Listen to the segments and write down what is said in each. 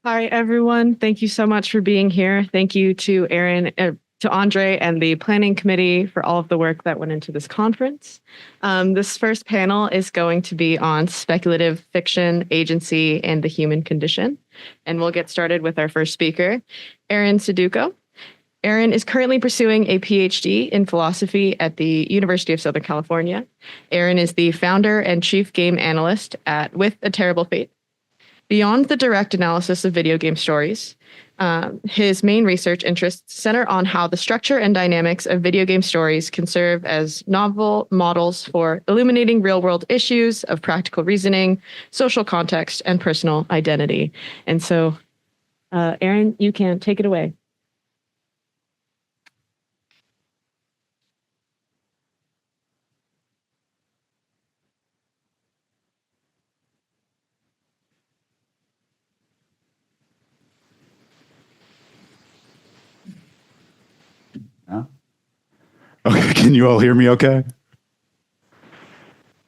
Hi, everyone. Thank you so much for being here. Thank you to Aaron, to Andre and the planning committee for all of the work that went into this conference. This first panel is going to be on speculative fiction, agency, and the human condition. And we'll get started with our first speaker, Aaron Sudoku. Aaron is currently pursuing a PhD in philosophy at the University of Southern California. Aaron is the founder and chief game analyst at With a Terrible Fate. Beyond the direct analysis of video game stories, his main research interests center on how the structure and dynamics of video game stories can serve as novel models for illuminating real-world issues of practical reasoning, social context, and personal identity. And so, Aaron, you can take it away. Okay, can you all hear me okay?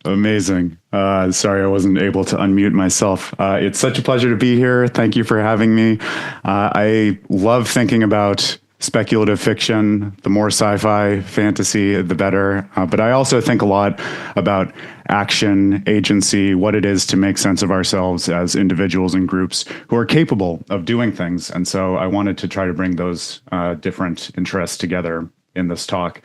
Amazing. Sorry, I wasn't able to unmute myself. It's such a pleasure to be here. Thank you for having me. I love thinking about speculative fiction. The more sci-fi, fantasy, the better. But I also think a lot about action, agency, what it is to make sense of ourselves as individuals and groups who are capable of doing things. And so I wanted to try to bring those different interests together in this talk.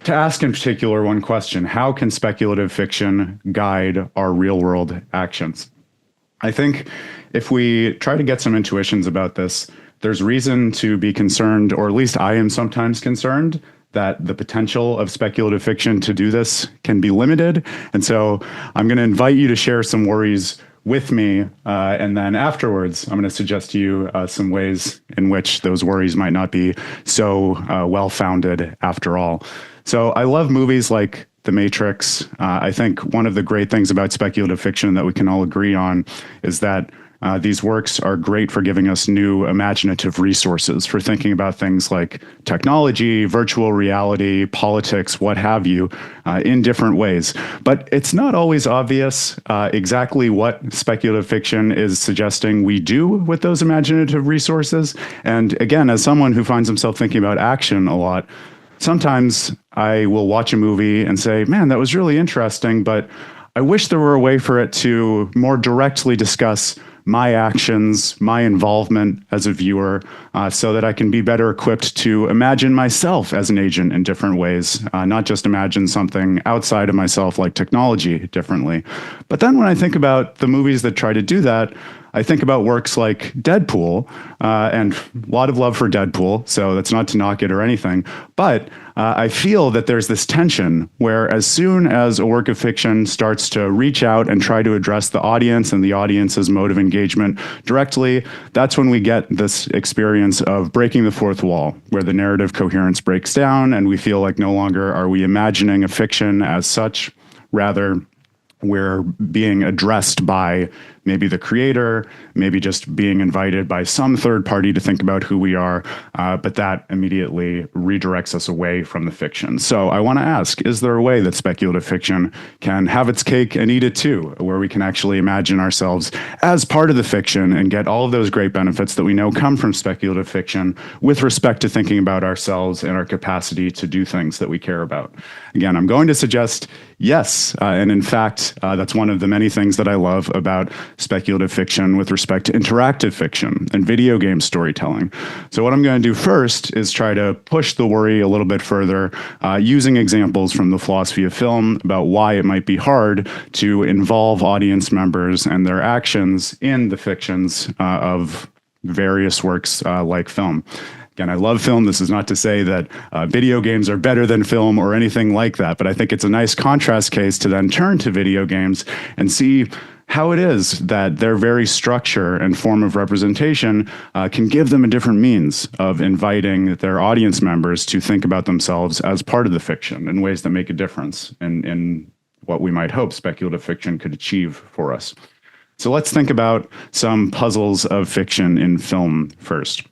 To ask in particular one question: how can speculative fiction guide our real-world actions? I think if we try to get some intuitions about this, there's reason to be concerned, or at least I am sometimes concerned, that the potential of speculative fiction to do this can be limited. And so I'm going to invite you to share some worries with me, and then afterwards, I'm going to suggest to you some ways in which those worries might not be so well-founded after all. So I love movies like The Matrix. I think one of the great things about speculative fiction that we can all agree on is that these works are great for giving us new imaginative resources for thinking about things like technology, virtual reality, politics, what have you, in different ways. But it's not always obvious exactly what speculative fiction is suggesting we do with those imaginative resources. And again, as someone who finds himself thinking about action a lot, sometimes I will watch a movie and say, man, that was really interesting, but I wish there were a way for it to more directly discuss my actions, my involvement as a viewer, so that I can be better equipped to imagine myself as an agent in different ways, not just imagine something outside of myself like technology differently. But then when I think about the movies that try to do that, I think about works like Deadpool, and a lot of love for Deadpool, so that's not to knock it or anything, but I feel that there's this tension where as soon as a work of fiction starts to reach out and try to address the audience and the audience's mode of engagement directly, that's when we get this experience of breaking the fourth wall, where the narrative coherence breaks down and we feel like no longer are we imagining a fiction as such, rather we're being addressed by maybe the creator, maybe just being invited by some third party to think about who we are, but that immediately redirects us away from the fiction. So I want to ask, is there a way that speculative fiction can have its cake and eat it too, where we can actually imagine ourselves as part of the fiction and get all of those great benefits that we know come from speculative fiction with respect to thinking about ourselves and our capacity to do things that we care about? Again, I'm going to suggest yes, and in fact, that's one of the many things that I love about speculative fiction with respect to interactive fiction and video game storytelling. So what I'm going to do first is try to push the worry a little bit further, using examples from the philosophy of film about why it might be hard to involve audience members and their actions in the fictions of various works like film. Again, I love film. This is not to say that video games are better than film or anything like that, but I think it's a nice contrast case to then turn to video games and see how it is that their very structure and form of representation can give them a different means of inviting their audience members to think about themselves as part of the fiction in ways that make a difference in what we might hope speculative fiction could achieve for us. So let's think about some puzzles of fiction in film first.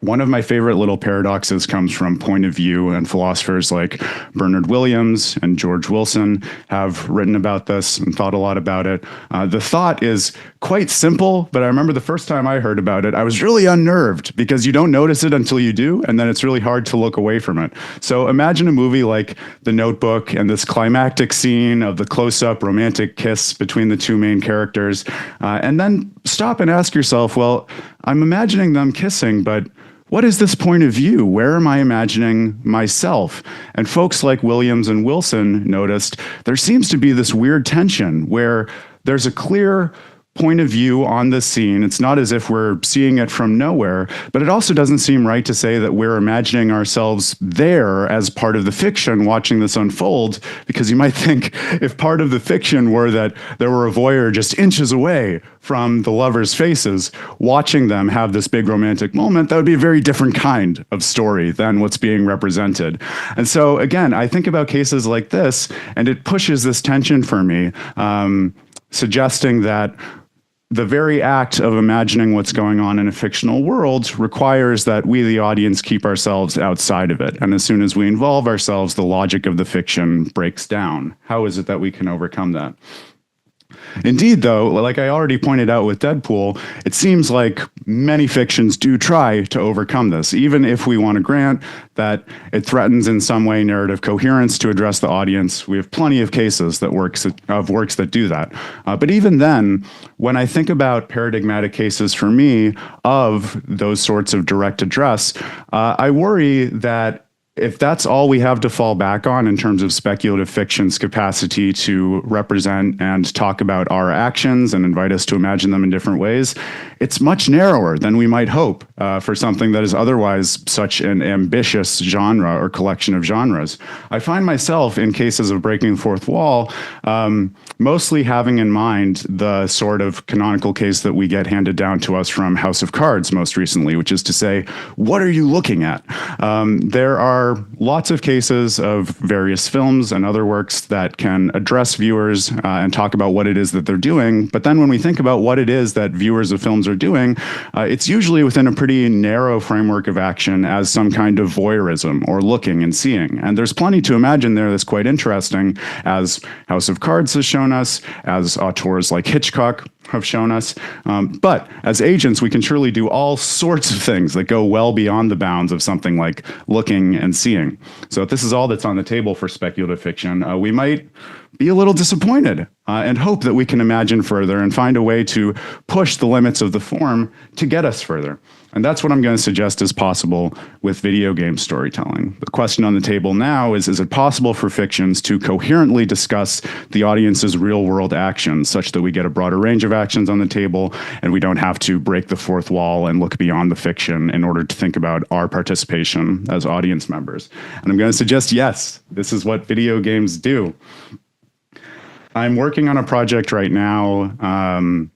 One of my favorite little paradoxes comes from point of view, and philosophers like Bernard Williams and George Wilson have written about this and thought a lot about it. The thought is quite simple, but I remember the first time I heard about it, I was really unnerved because you don't notice it until you do, and then it's really hard to look away from it. So imagine a movie like The Notebook and this climactic scene of the close-up romantic kiss between the two main characters, and then stop and ask yourself, well, I'm imagining them kissing, but what is this point of view? Where am I imagining myself? And folks like Williams and Wilson noticed there seems to be this weird tension where there's a clear point of view on the scene. It's not as if we're seeing it from nowhere, but it also doesn't seem right to say that we're imagining ourselves there as part of the fiction watching this unfold, because you might think if part of the fiction were that there were a voyeur just inches away from the lovers' faces, watching them have this big romantic moment, that would be a very different kind of story than what's being represented. And so, again, I think about cases like this, and it pushes this tension for me, suggesting that the very act of imagining what's going on in a fictional world requires that we, the audience, keep ourselves outside of it. And as soon as we involve ourselves, the logic of the fiction breaks down. How is it that we can overcome that? Indeed, though, like I already pointed out with Deadpool, it seems like many fictions do try to overcome this, even if we want to grant that it threatens in some way narrative coherence to address the audience. We have plenty of cases that works that do that. But even then, when I think about paradigmatic cases for me of those sorts of direct address, I worry that if that's all we have to fall back on in terms of speculative fiction's capacity to represent and talk about our actions and invite us to imagine them in different ways, it's much narrower than we might hope for something that is otherwise such an ambitious genre or collection of genres. I find myself, in cases of breaking the fourth wall, mostly having in mind the sort of canonical case that we get handed down to us from House of Cards most recently, which is to say, what are you looking at? There are lots of cases of various films and other works that can address viewers and talk about what it is that they're doing. But then when we think about what it is that viewers of films are doing, it's usually within a pretty narrow framework of action as some kind of voyeurism or looking and seeing. And there's plenty to imagine there that's quite interesting, as House of Cards has shown us, as auteurs like Hitchcock have shown us. But as agents, we can surely do all sorts of things that go well beyond the bounds of something like looking and seeing. So if this is all that's on the table for speculative fiction, we might be a little disappointed and hope that we can imagine further and find a way to push the limits of the form to get us further. And that's what I'm going to suggest is possible with video game storytelling. The question on the table now is it possible for fictions to coherently discuss the audience's real-world actions such that we get a broader range of actions on the table and we don't have to break the fourth wall and look beyond the fiction in order to think about our participation as audience members? And I'm going to suggest yes, this is what video games do. I'm working on a project right now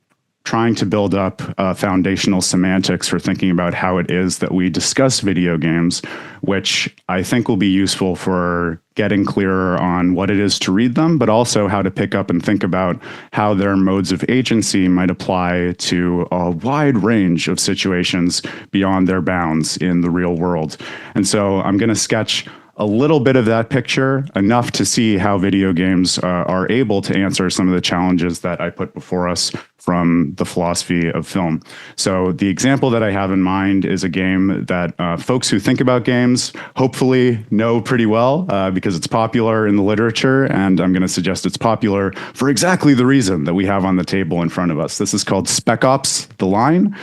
trying to build up foundational semantics for thinking about how it is that we discuss video games, which I think will be useful for getting clearer on what it is to read them, but also how to pick up and think about how their modes of agency might apply to a wide range of situations beyond their bounds in the real world. And so I'm going to sketch a little bit of that picture, enough to see how video games are able to answer some of the challenges that I put before us from the philosophy of film. So the example that I have in mind is a game that folks who think about games hopefully know pretty well because it's popular in the literature, and I'm going to suggest it's popular for exactly the reason that we have on the table in front of us. This is called Spec Ops: The Line.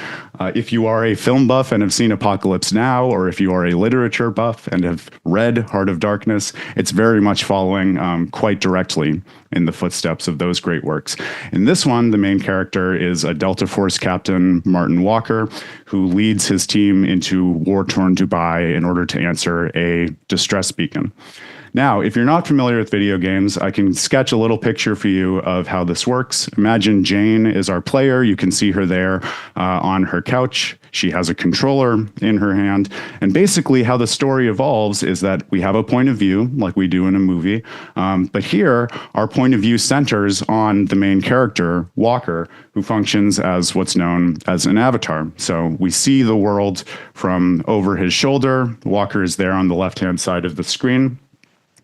If you are a film buff and have seen Apocalypse Now, or if you are a literature buff and have read Heart of Darkness, it's very much following quite directly in the footsteps of those great works. In this one, the main character is a Delta Force captain, Martin Walker, who leads his team into war-torn Dubai in order to answer a distress beacon. Now, if you're not familiar with video games, I can sketch a little picture for you of how this works. Imagine Jane is our player. You can see her there on her couch. She has a controller in her hand. And basically, how the story evolves is that we have a point of view, like we do in a movie. But here, our point of view centers on the main character, Walker, who functions as what's known as an avatar. So we see the world from over his shoulder. Walker is there on the left-hand side of the screen,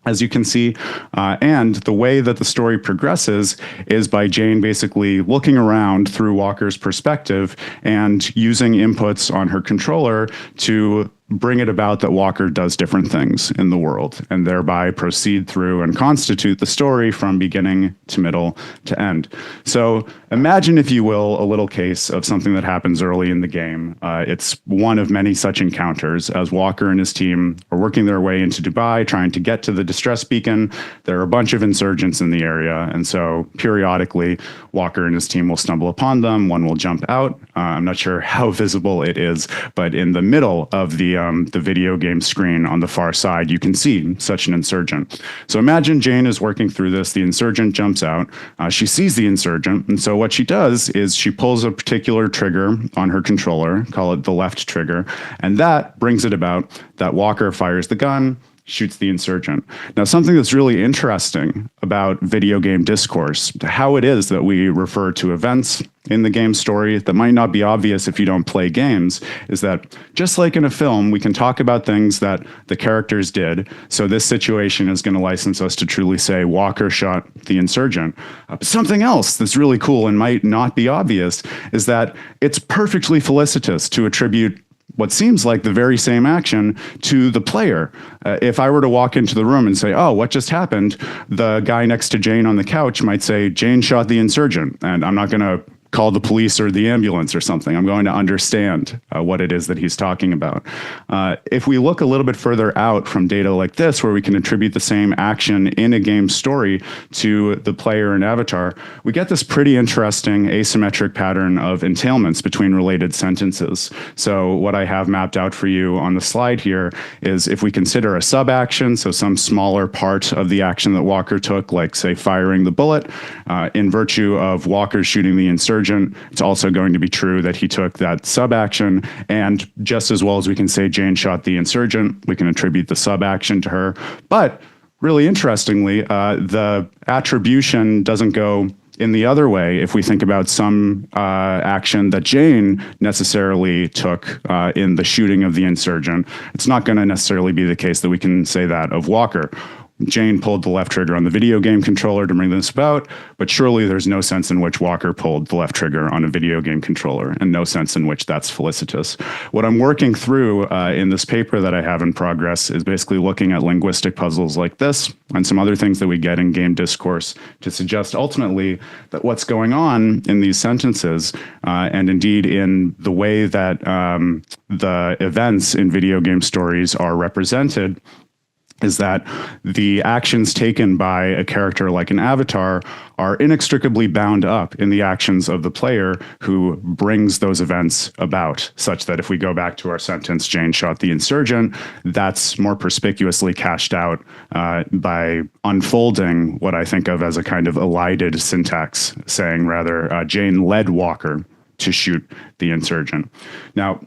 as you can see. And the way that the story progresses is by Jane basically looking around through Walker's perspective and using inputs on her controller to bring it about that Walker does different things in the world, and thereby proceed through and constitute the story from beginning to middle to end. So imagine, if you will, a little case of something that happens early in the game. It's one of many such encounters as Walker and his team are working their way into Dubai, trying to get to the distress beacon. There are a bunch of insurgents in the area, and so periodically Walker and his team will stumble upon them. One will jump out. I'm not sure how visible it is, but in the middle of the video game screen on the far side, you can see such an insurgent. So imagine Jane is working through this. The insurgent jumps out. She sees the insurgent, and so what she does is she pulls a particular trigger on her controller, call it the left trigger, and that brings it about that Walker fires the gun, shoots the insurgent. Now, something that's really interesting about video game discourse, how it is that we refer to events in the game story that might not be obvious if you don't play games, is that just like in a film, we can talk about things that the characters did. So this situation is going to license us to truly say Walker shot the insurgent. But something else that's really cool and might not be obvious is that it's perfectly felicitous to attribute what seems like the very same action to the player. If I were to walk into the room and say, oh, what just happened? The guy next to Jane on the couch might say, Jane shot the insurgent. And I'm not going to call the police or the ambulance or something. I'm going to understand what it is that he's talking about. If we look a little bit further out from data like this, where we can attribute the same action in a game story to the player and avatar, we get this pretty interesting asymmetric pattern of entailments between related sentences. So what I have mapped out for you on the slide here is if we consider a sub-action, so some smaller part of the action that Walker took, like say firing the bullet, in virtue of Walker shooting the insurgent, it's also going to be true that he took that sub-action, and just as well as we can say Jane shot the insurgent, we can attribute the sub-action to her. But really interestingly, the attribution doesn't go in the other way if we think about some action that Jane necessarily took in the shooting of the insurgent. It's not going to necessarily be the case that we can say that of Walker. Jane pulled the left trigger on the video game controller to bring this about, but surely there's no sense in which Walker pulled the left trigger on a video game controller, and no sense in which that's felicitous. What I'm working through in this paper that I have in progress is basically looking at linguistic puzzles like this and some other things that we get in game discourse to suggest ultimately that what's going on in these sentences, and indeed in the way that the events in video game stories are represented, is that the actions taken by a character like an avatar are inextricably bound up in the actions of the player who brings those events about, such that if we go back to our sentence, Jane shot the insurgent, that's more perspicuously cashed out by unfolding what I think of as a kind of elided syntax, saying rather, Jane led Walker to shoot the insurgent. Now,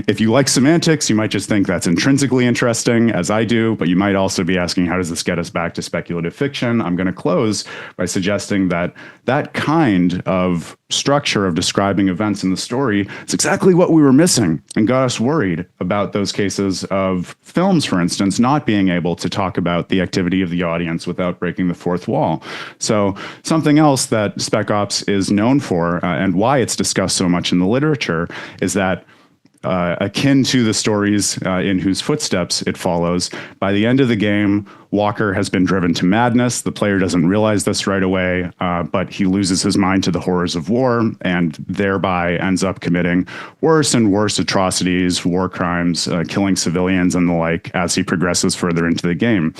if you like semantics, you might just think that's intrinsically interesting, as I do, but you might also be asking, how does this get us back to speculative fiction? I'm going to close by suggesting that that kind of structure of describing events in the story is exactly what we were missing and got us worried about those cases of films, for instance, not being able to talk about the activity of the audience without breaking the fourth wall. So something else that Spec Ops is known for, and why it's discussed so much in the literature, is that akin to the stories in whose footsteps it follows, by the end of the game, Walker has been driven to madness. The player doesn't realize this right away, but he loses his mind to the horrors of war and thereby ends up committing worse and worse atrocities, war crimes, killing civilians and the like as he progresses further into the game.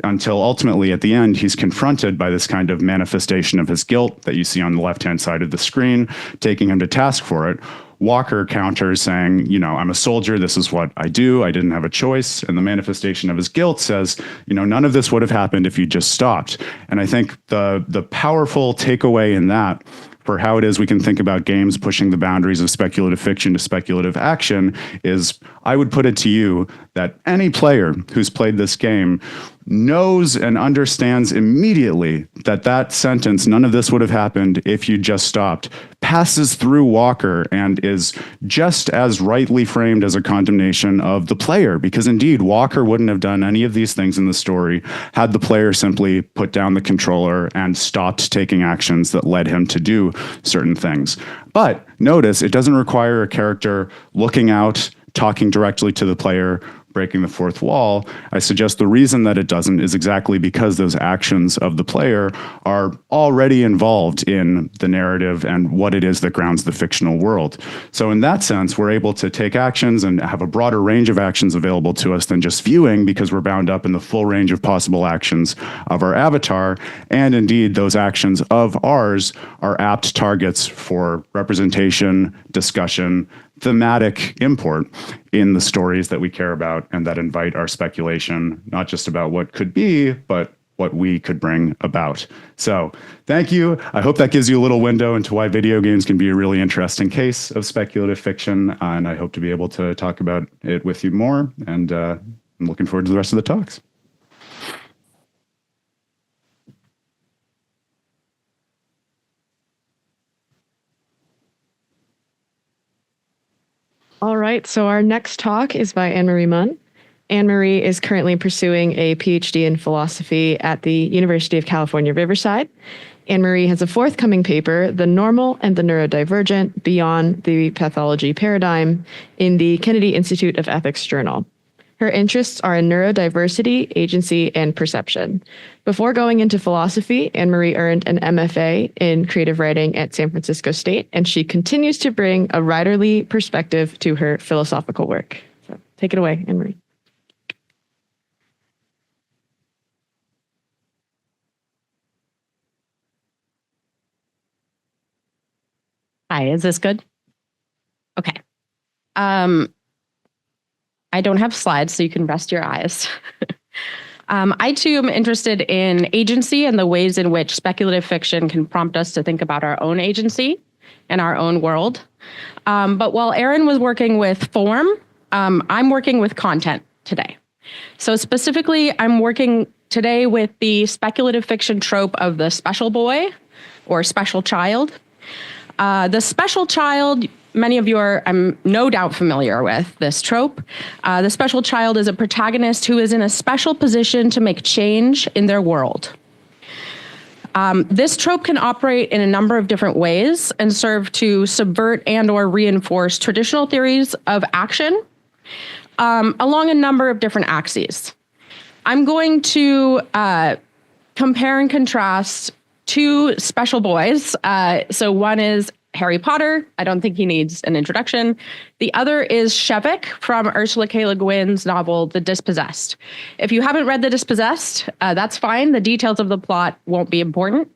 Until ultimately at the end, he's confronted by this kind of manifestation of his guilt that you see on the left-hand side of the screen, taking him to task for it. Walker counters saying, you know, I'm a soldier. This is what I do. I didn't have a choice. And the manifestation of his guilt says, you know, none of this would have happened if you just stopped. And I think the powerful takeaway in that for how it is we can think about games pushing the boundaries of speculative fiction to speculative action is, I would put it to you that any player who's played this game knows and understands immediately that that sentence, none of this would have happened if you just stopped, passes through Walker and is just as rightly framed as a condemnation of the player, because indeed Walker wouldn't have done any of these things in the story had the player simply put down the controller and stopped taking actions that led him to do certain things. But notice, it doesn't require a character looking out, talking directly to the player, breaking the fourth wall. I suggest the reason that it doesn't is exactly because those actions of the player are already involved in the narrative and what it is that grounds the fictional world. So in that sense, we're able to take actions and have a broader range of actions available to us than just viewing, because we're bound up in the full range of possible actions of our avatar. And indeed, those actions of ours are apt targets for representation, discussion, thematic import in the stories that we care about and that invite our speculation, not just about what could be, but what we could bring about. So thank you. I hope that gives you a little window into why video games can be a really interesting case of speculative fiction. And I hope to be able to talk about it with you more. And I'm looking forward to the rest of the talks. All right, so our next talk is by Anne-Marie Munn. Anne-Marie is currently pursuing a PhD in philosophy at the University of California, Riverside. Anne-Marie has a forthcoming paper, The Normal and the Neurodivergent Beyond the Pathology Paradigm, in the Kennedy Institute of Ethics Journal. Her interests are in neurodiversity, agency, and perception. Before going into philosophy, Anne-Marie earned an MFA in creative writing at San Francisco State, and she continues to bring a writerly perspective to her philosophical work. So take it away, Anne-Marie. Hi, is this good? Okay. I don't have slides, so you can rest your eyes. I too am interested in agency and the ways in which speculative fiction can prompt us to think about our own agency and our own world. But while Erin was working with form, I'm working with content today. So specifically, I'm working today with the speculative fiction trope of the special boy or special child. The special child, many of you are, I'm no doubt familiar with this trope. The special child is a protagonist who is in a special position to make change in their world. This trope can operate in a number of different ways and serve to subvert and or reinforce traditional theories of action along a number of different axes. I'm going to compare and contrast two special boys. So one is Harry Potter. I don't think he needs an introduction. The other is Shevik from Ursula K. Le Guin's novel, The Dispossessed. If you haven't read The Dispossessed, that's fine. The details of the plot won't be important.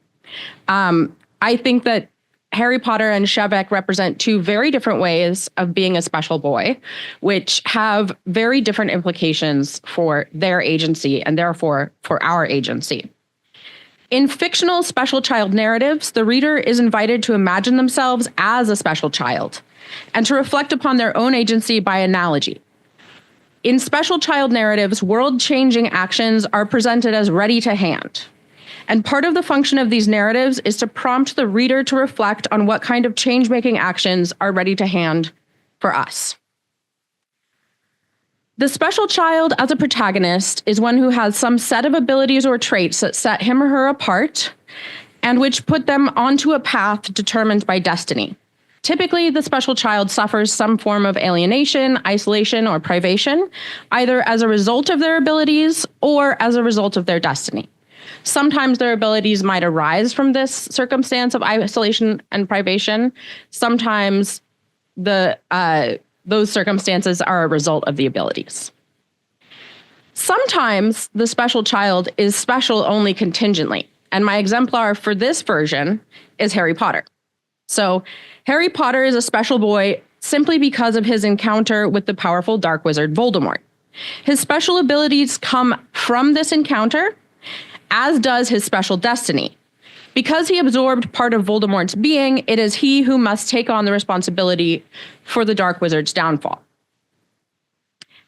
I think that Harry Potter and Shevik represent two very different ways of being a special boy, which have very different implications for their agency and therefore for our agency. In fictional special child narratives, the reader is invited to imagine themselves as a special child and to reflect upon their own agency by analogy. In special child narratives, world-changing actions are presented as ready to hand. And part of the function of these narratives is to prompt the reader to reflect on what kind of change-making actions are ready to hand for us. The special child as a protagonist is one who has some set of abilities or traits that set him or her apart and which put them onto a path determined by destiny. Typically, the special child suffers some form of alienation, isolation, or privation, either as a result of their abilities or as a result of their destiny. Sometimes their abilities might arise from this circumstance of isolation and privation. Sometimes those circumstances are a result of the abilities. Sometimes the special child is special only contingently, and my exemplar for this version is Harry Potter. So Harry Potter is a special boy simply because of his encounter with the powerful dark wizard Voldemort. His special abilities come from this encounter, as does his special destiny. Because he absorbed part of Voldemort's being, it is he who must take on the responsibility for the Dark Wizard's downfall.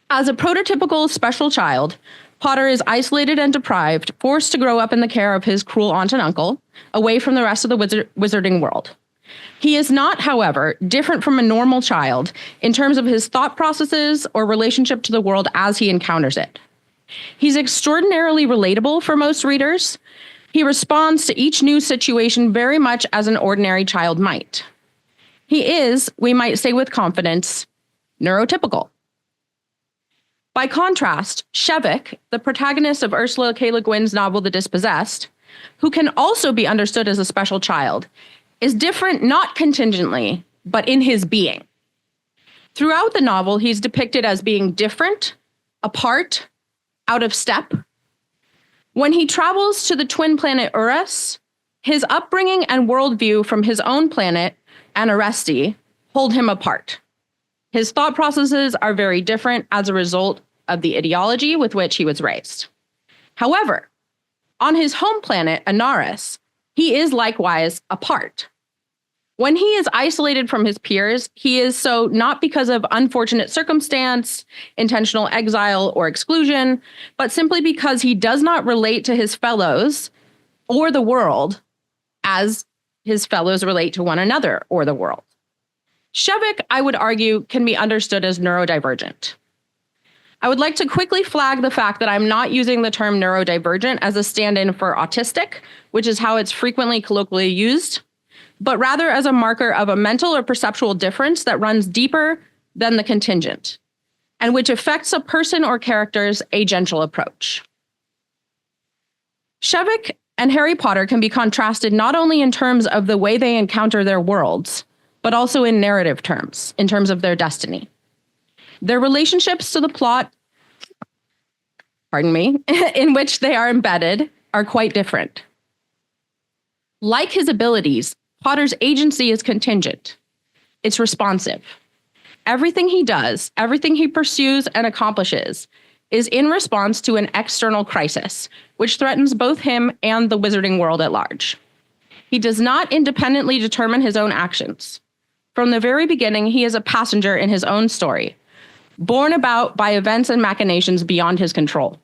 As a prototypical special child, Potter is isolated and deprived, forced to grow up in the care of his cruel aunt and uncle, away from the rest of the wizarding world. He is not, however, different from a normal child in terms of his thought processes or relationship to the world as he encounters it. He's extraordinarily relatable for most readers. He responds to each new situation very much as an ordinary child might. He is, we might say with confidence, neurotypical. By contrast, Shevik, the protagonist of Ursula K. Le Guin's novel The Dispossessed, who can also be understood as a special child, is different not contingently, but in his being. Throughout the novel, he's depicted as being different, apart, out of step. When he travels to the twin planet Urus, his upbringing and worldview from his own planet, Anaresti, hold him apart. His thought processes are very different as a result of the ideology with which he was raised. However, on his home planet, Anaris, he is likewise apart. When he is isolated from his peers, he is so not because of unfortunate circumstance, intentional exile, or exclusion, but simply because he does not relate to his fellows or the world as his fellows relate to one another or the world. Shevik, I would argue, can be understood as neurodivergent. I would like to quickly flag the fact that I'm not using the term neurodivergent as a stand-in for autistic, which is how it's frequently colloquially used, but rather as a marker of a mental or perceptual difference that runs deeper than the contingent, and which affects a person or character's agential approach. Shevik and Harry Potter can be contrasted not only in terms of the way they encounter their worlds, but also in narrative terms, in terms of their destiny. Their relationships to the plot, in which they are embedded, are quite different. Like his abilities, Potter's agency is contingent. It's responsive. Everything he does, everything he pursues and accomplishes, is in response to an external crisis, which threatens both him and the wizarding world at large. He does not independently determine his own actions. From the very beginning, he is a passenger in his own story, borne about by events and machinations beyond his control.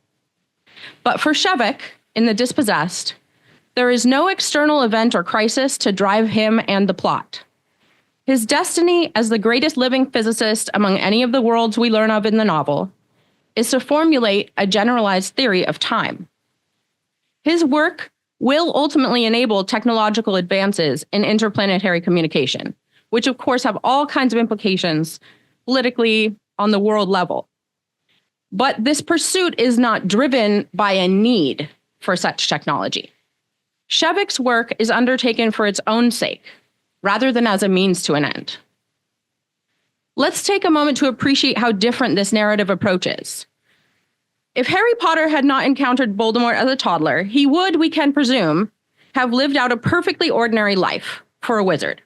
But for Shevik, in The Dispossessed, there is no external event or crisis to drive him and the plot. His destiny as the greatest living physicist among any of the worlds we learn of in the novel is to formulate a generalized theory of time. His work will ultimately enable technological advances in interplanetary communication, which of course have all kinds of implications politically on the world level. But this pursuit is not driven by a need for such technology. Shevik's work is undertaken for its own sake, rather than as a means to an end. Let's take a moment to appreciate how different this narrative approach is. If Harry Potter had not encountered Voldemort as a toddler, he would, we can presume, have lived out a perfectly ordinary life for a wizard.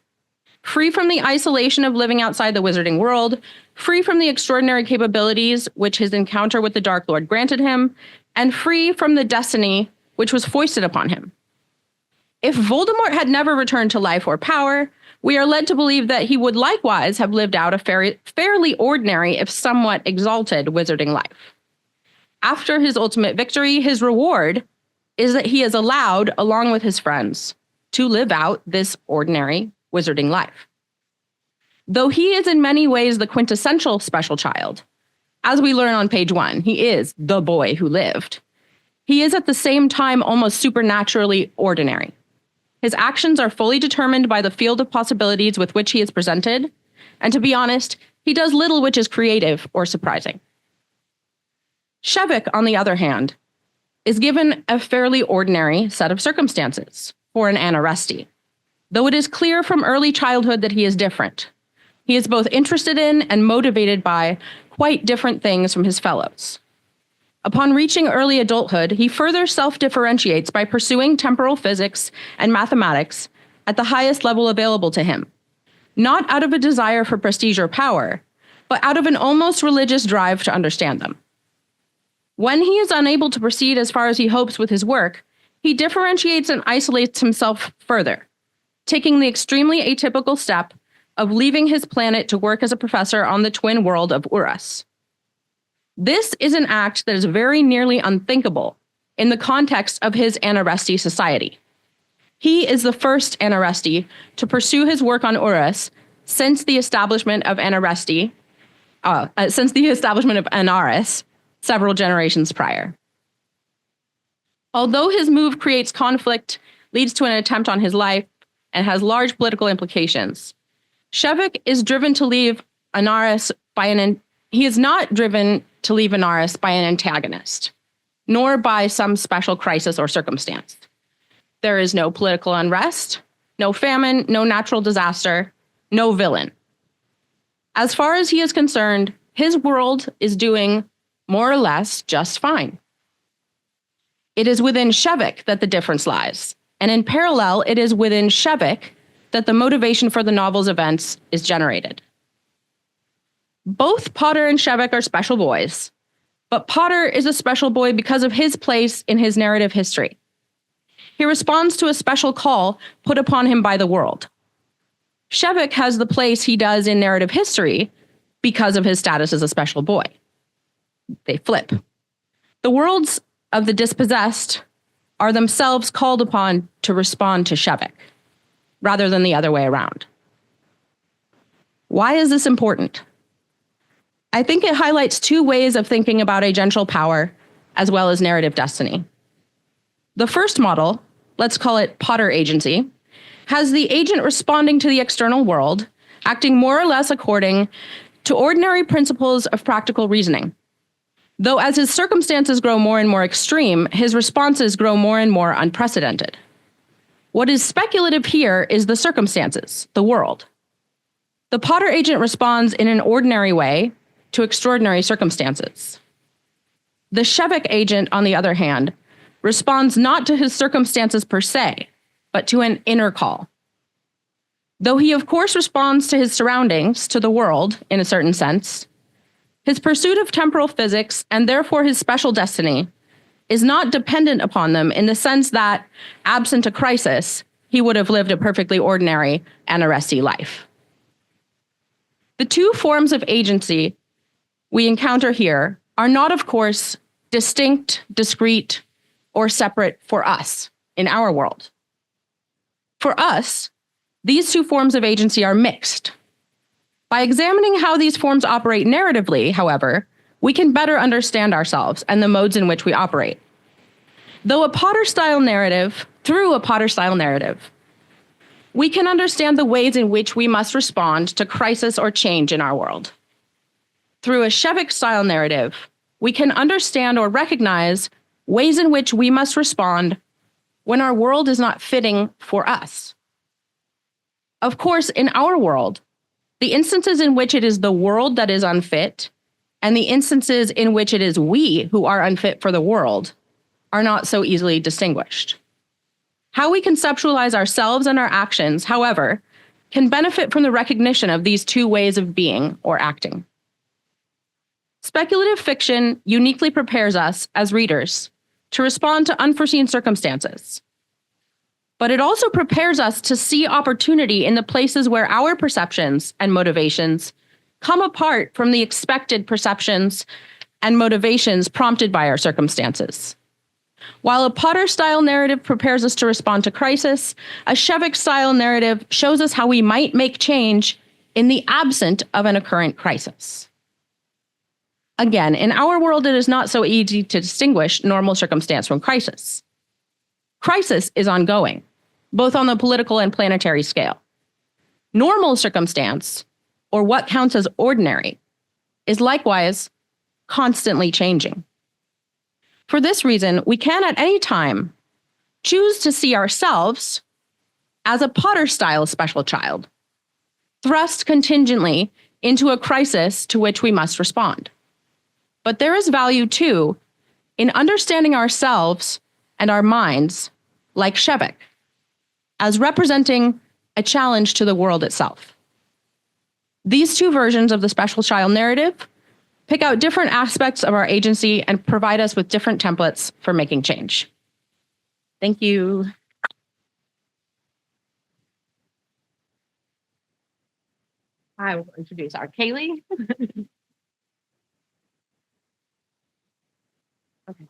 Free from the isolation of living outside the wizarding world, free from the extraordinary capabilities which his encounter with the Dark Lord granted him, and free from the destiny which was foisted upon him. If Voldemort had never returned to life or power, we are led to believe that he would likewise have lived out a fairly ordinary, if somewhat exalted, wizarding life. After his ultimate victory, his reward is that he is allowed, along with his friends, to live out this ordinary wizarding life. Though he is in many ways the quintessential special child, as we learn on page 1, he is the boy who lived. He is at the same time almost supernaturally ordinary. His actions are fully determined by the field of possibilities with which he is presented, and to be honest, he does little which is creative or surprising. Shevik, on the other hand, is given a fairly ordinary set of circumstances for an Anaresti, though it is clear from early childhood that he is different. He is both interested in and motivated by quite different things from his fellows. Upon reaching early adulthood, he further self-differentiates by pursuing temporal physics and mathematics at the highest level available to him, not out of a desire for prestige or power, but out of an almost religious drive to understand them. When he is unable to proceed as far as he hopes with his work, he differentiates and isolates himself further, taking the extremely atypical step of leaving his planet to work as a professor on the twin world of Urus. This is an act that is very nearly unthinkable in the context of his Anaresti society. He is the first Anaresti to pursue his work on Urus since the establishment of Anaris several generations prior. Although his move creates conflict, leads to an attempt on his life, and has large political implications, Shevek is driven to leave Anaris he is not driven to leave Anaris by an antagonist, nor by some special crisis or circumstance. There is no political unrest, no famine, no natural disaster, no villain. As far as he is concerned, his world is doing more or less just fine. It is within Shevek that the difference lies, and in parallel, it is within Shevek that the motivation for the novel's events is generated. Both Potter and Shevek are special boys, but Potter is a special boy because of his place in his narrative history. He responds to a special call put upon him by the world. Shevek has the place he does in narrative history because of his status as a special boy. They flip. The worlds of the dispossessed are themselves called upon to respond to Shevek, rather than the other way around. Why is this important? I think it highlights two ways of thinking about agential power as well as narrative destiny. The first model, let's call it Potter agency, has the agent responding to the external world, acting more or less according to ordinary principles of practical reasoning. Though as his circumstances grow more and more extreme, his responses grow more and more unprecedented. What is speculative here is the circumstances, the world. The Potter agent responds in an ordinary way to extraordinary circumstances. The Shevek agent, on the other hand, responds not to his circumstances per se, but to an inner call. Though he of course responds to his surroundings, to the world, in a certain sense, his pursuit of temporal physics, and therefore his special destiny, is not dependent upon them in the sense that, absent a crisis, he would have lived a perfectly ordinary Anaresti life. The two forms of agency we encounter here are not, of course, distinct, discrete, or separate for us in our world. For us, these two forms of agency are mixed. By examining how these forms operate narratively, however, we can better understand ourselves and the modes in which we operate. Through a Potter-style narrative, we can understand the ways in which we must respond to crisis or change in our world. Through a Shevek-style narrative, we can understand or recognize ways in which we must respond when our world is not fitting for us. Of course, in our world, the instances in which it is the world that is unfit and the instances in which it is we who are unfit for the world are not so easily distinguished. How we conceptualize ourselves and our actions, however, can benefit from the recognition of these two ways of being or acting. Speculative fiction uniquely prepares us, as readers, to respond to unforeseen circumstances. But it also prepares us to see opportunity in the places where our perceptions and motivations come apart from the expected perceptions and motivations prompted by our circumstances. While a Potter-style narrative prepares us to respond to crisis, a Shevek-style narrative shows us how we might make change in the absence of an occurrent crisis. Again, in our world, it is not so easy to distinguish normal circumstance from crisis. Crisis is ongoing, both on the political and planetary scale. Normal circumstance, or what counts as ordinary, is likewise constantly changing. For this reason, we can at any time choose to see ourselves as a Potter-style special child, thrust contingently into a crisis to which we must respond. But there is value, too, in understanding ourselves and our minds, like Shevek, as representing a challenge to the world itself. These two versions of the special child narrative pick out different aspects of our agency and provide us with different templates for making change. Thank you. I will introduce our Kaylee. Okay.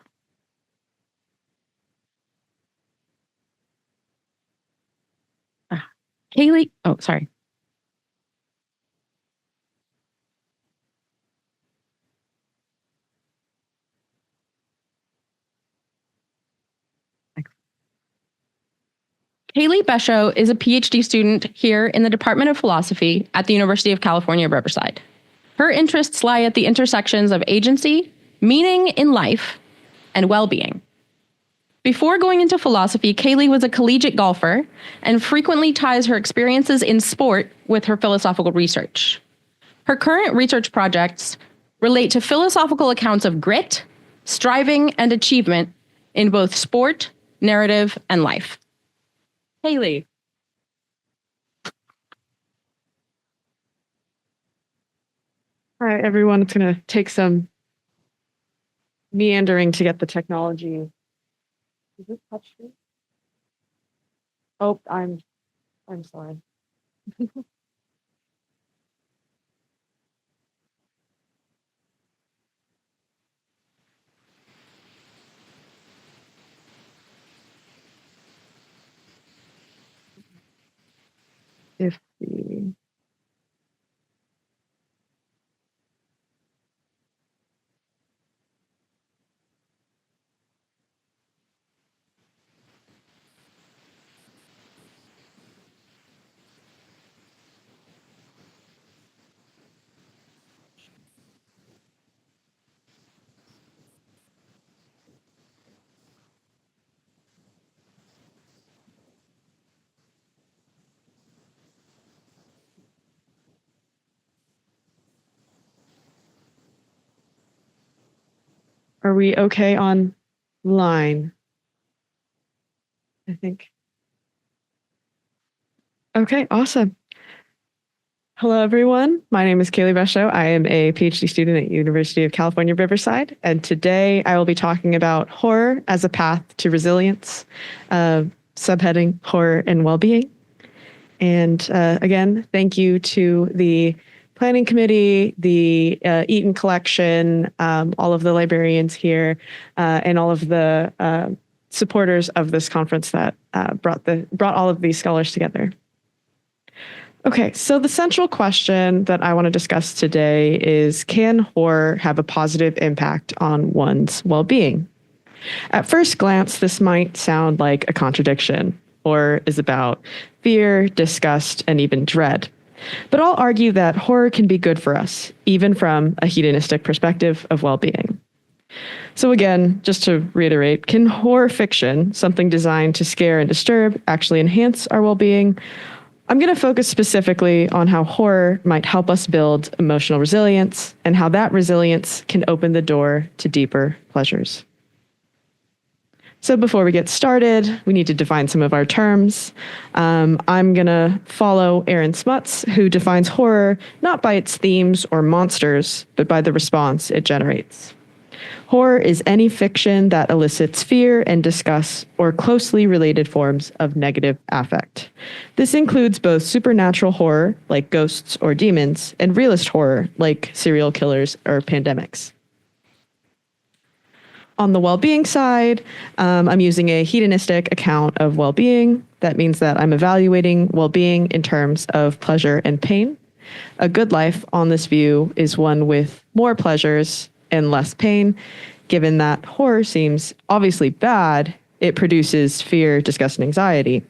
Kaylee, oh, sorry. Kaylee Besho is a PhD student here in the Department of Philosophy at the University of California, Riverside. Her interests lie at the intersections of agency, meaning in life, and well-being. Before going into philosophy, Kaylee was a collegiate golfer and frequently ties her experiences in sport with her philosophical research. Her current research projects relate to philosophical accounts of grit, striving, and achievement in both sport, narrative, and life. Kaylee. All right, everyone, it's going to take some meandering to get the technology. Is it touchscreen? Oh, I'm sorry. If the Are we okay on line? I think. Okay, awesome. Hello, everyone. My name is Kaylee Besho. I am a PhD student at University of California, Riverside. And today I will be talking about horror as a path to resilience, subheading horror and well-being. And again, thank you to the Planning Committee, the Eaton Collection, all of the librarians here, and all of the supporters of this conference that brought all of these scholars together. Okay, so the central question that I want to discuss today is, can horror have a positive impact on one's well-being? At first glance, this might sound like a contradiction, or is about fear, disgust, and even dread. But I'll argue that horror can be good for us, even from a hedonistic perspective of well-being. So again, just to reiterate, can horror fiction, something designed to scare and disturb, actually enhance our well-being? I'm going to focus specifically on how horror might help us build emotional resilience and how that resilience can open the door to deeper pleasures. So before we get started, we need to define some of our terms. I'm going to follow Aaron Smuts, who defines horror not by its themes or monsters, but by the response it generates. Horror is any fiction that elicits fear and disgust or closely related forms of negative affect. This includes both supernatural horror, like ghosts or demons, and realist horror, like serial killers or pandemics. On the well-being side, I'm using a hedonistic account of well-being. That means that I'm evaluating well-being in terms of pleasure and pain. A good life on this view is one with more pleasures and less pain. Given that horror seems obviously bad, it produces fear, disgust, and anxiety.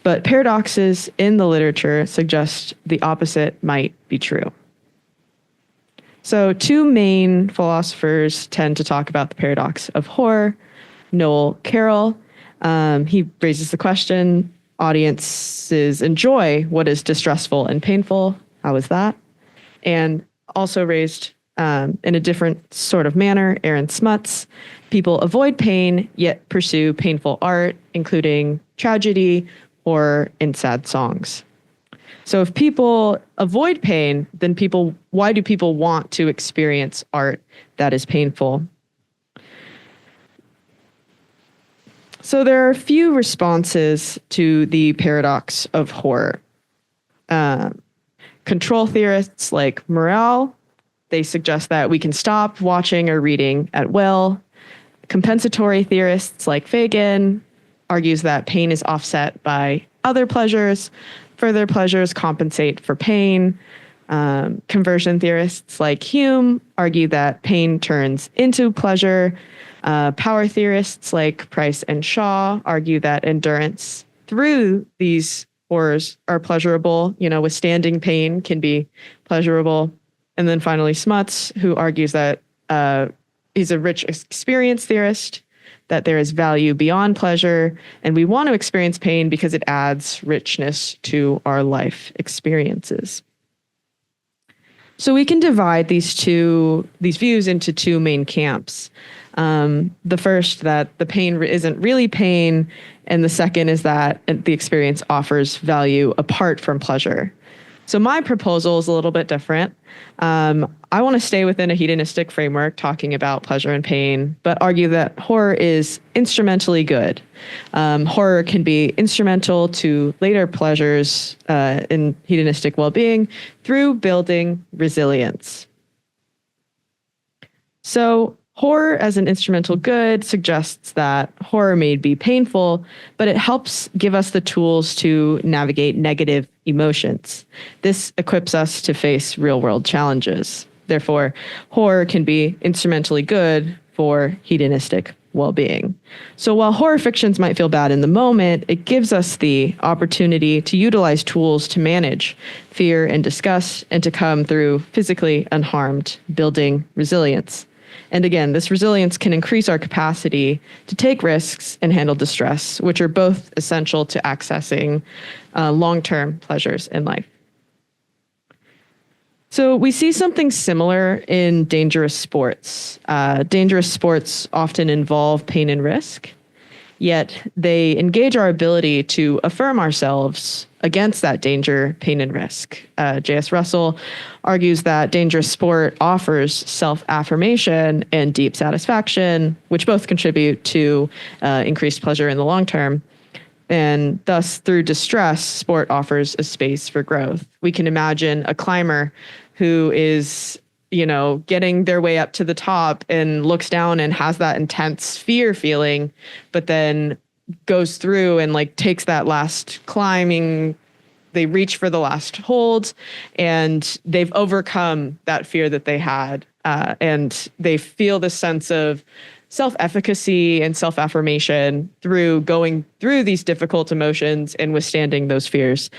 But paradoxes in the literature suggest the opposite might be true. So two main philosophers tend to talk about the paradox of horror. Noel Carroll, he raises the question, audiences enjoy what is distressful and painful. How is that? And also raised in a different sort of manner, Aaron Smuts, people avoid pain, yet pursue painful art, including tragedy, horror, and sad songs. So if people avoid pain, then why do people want to experience art that is painful? So there are a few responses to the paradox of horror. Control theorists like Morale, they suggest that we can stop watching or reading at will. Compensatory theorists like Fagin argues that pain is offset by other pleasures. Further pleasures compensate for pain. Conversion theorists like Hume argue that pain turns into pleasure. Power theorists like Price and Shaw argue that endurance through these horrors are pleasurable. Withstanding pain can be pleasurable. And then finally, Smuts, who argues that he's a rich experience theorist, that there is value beyond pleasure, and we want to experience pain because it adds richness to our life experiences. So we can divide these views into two main camps. The first, that the pain isn't really pain, and the second is that the experience offers value apart from pleasure. So my proposal is a little bit different. I want to stay within a hedonistic framework, talking about pleasure and pain, but argue that horror is instrumentally good. Horror can be instrumental to later pleasures in hedonistic well-being through building resilience. So horror as an instrumental good suggests that horror may be painful, but it helps give us the tools to navigate negative emotions. This equips us to face real-world challenges. Therefore, horror can be instrumentally good for hedonistic well-being. So while horror fictions might feel bad in the moment, it gives us the opportunity to utilize tools to manage fear and disgust and to come through physically unharmed, building resilience. And again, this resilience can increase our capacity to take risks and handle distress, which are both essential to accessing long-term pleasures in life. So we see something similar in dangerous sports. Dangerous sports often involve pain and risk, yet they engage our ability to affirm ourselves against that danger, pain, and risk. J.S. Russell argues that dangerous sport offers self-affirmation and deep satisfaction, which both contribute to increased pleasure in the long term. And thus, through distress, sport offers a space for growth. We can imagine a climber who is, getting their way up to the top and looks down and has that intense fear feeling, but then goes through and takes that last climbing. They reach for the last hold and they've overcome that fear that they had. And they feel this sense of self-efficacy and self-affirmation through going through these difficult emotions and withstanding those fears.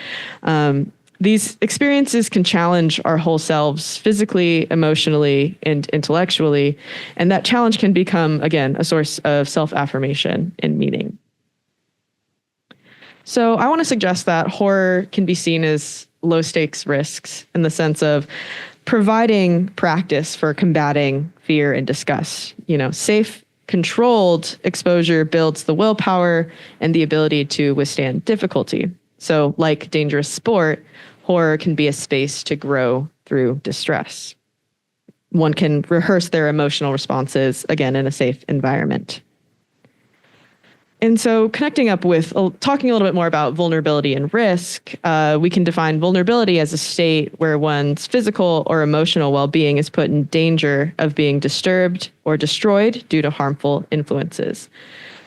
These experiences can challenge our whole selves physically, emotionally, and intellectually. And that challenge can become, again, a source of self-affirmation and meaning. So I want to suggest that horror can be seen as low-stakes risks in the sense of providing practice for combating fear and disgust. Safe, controlled exposure builds the willpower and the ability to withstand difficulty. So like dangerous sport, horror can be a space to grow through distress. One can rehearse their emotional responses, again, in a safe environment. And so connecting up with talking a little bit more about vulnerability and risk, we can define vulnerability as a state where one's physical or emotional well-being is put in danger of being disturbed or destroyed due to harmful influences.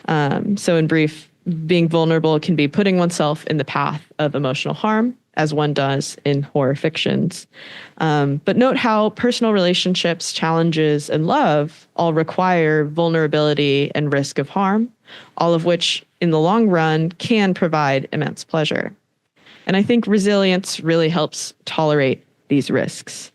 So in brief, being vulnerable can be putting oneself in the path of emotional harm, as one does in horror fictions. But note how personal relationships, challenges, and love all require vulnerability and risk of harm, all of which in the long run can provide immense pleasure. And I think resilience really helps tolerate these risks.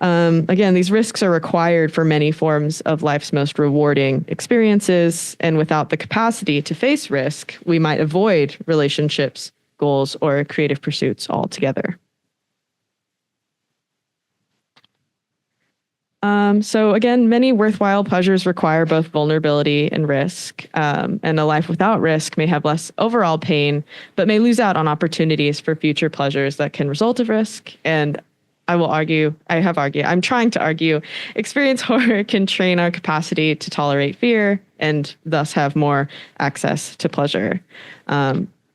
Again, these risks are required for many forms of life's most rewarding experiences, and without the capacity to face risk, we might avoid relationships, goals, or creative pursuits altogether. So again, many worthwhile pleasures require both vulnerability and risk, and a life without risk may have less overall pain, but may lose out on opportunities for future pleasures that can result of risk. And I'm trying to argue, experience horror can train our capacity to tolerate fear and thus have more access to pleasure.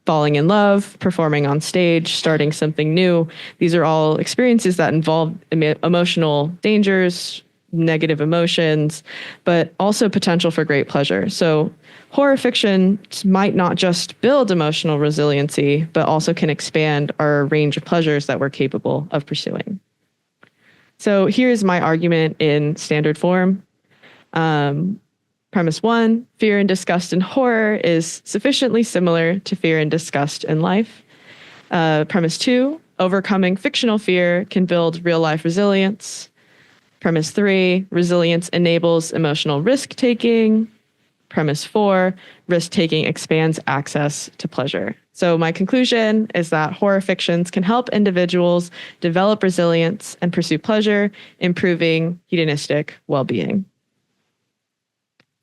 Falling in love, performing on stage, starting something new. These are all experiences that involve emotional dangers, negative emotions, but also potential for great pleasure. So horror fiction might not just build emotional resiliency, but also can expand our range of pleasures that we're capable of pursuing. So here's my argument in standard form. Premise 1, fear and disgust in horror is sufficiently similar to fear and disgust in life. Premise 2, overcoming fictional fear can build real-life resilience. Premise 3, resilience enables emotional risk-taking. Premise 4, risk-taking expands access to pleasure. So my conclusion is that horror fictions can help individuals develop resilience and pursue pleasure, improving hedonistic well-being.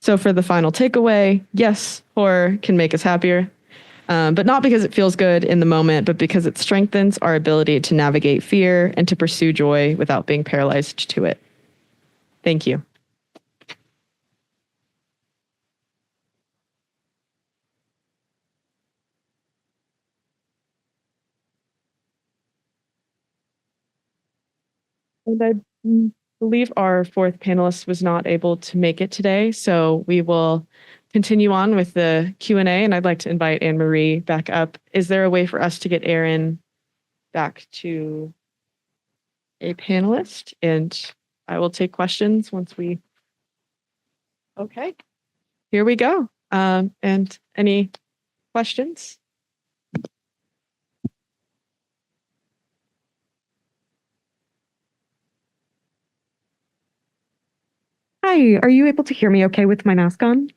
So for the final takeaway, yes, horror can make us happier, but not because it feels good in the moment, but because it strengthens our ability to navigate fear and to pursue joy without being paralyzed to it. Thank you. And I believe our fourth panelist was not able to make it today, so we will continue on with the Q&A, and I'd like to invite Anne-Marie back up. Is there a way for us to get Erin back to a panelist? And I will take questions once we... Okay, here we go. And any questions? Hi, are you able to hear me okay with my mask on?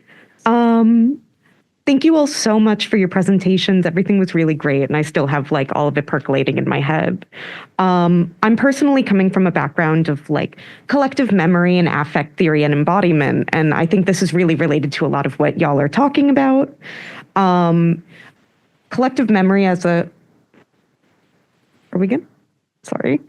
Thank you all so much for your presentations. Everything was really great, and I still have like all of it percolating in my head. I'm personally coming from a background of like collective memory and affect theory and embodiment, and I think this is really related to a lot of what y'all are talking about. Collective memory as a... Are we good? Sorry.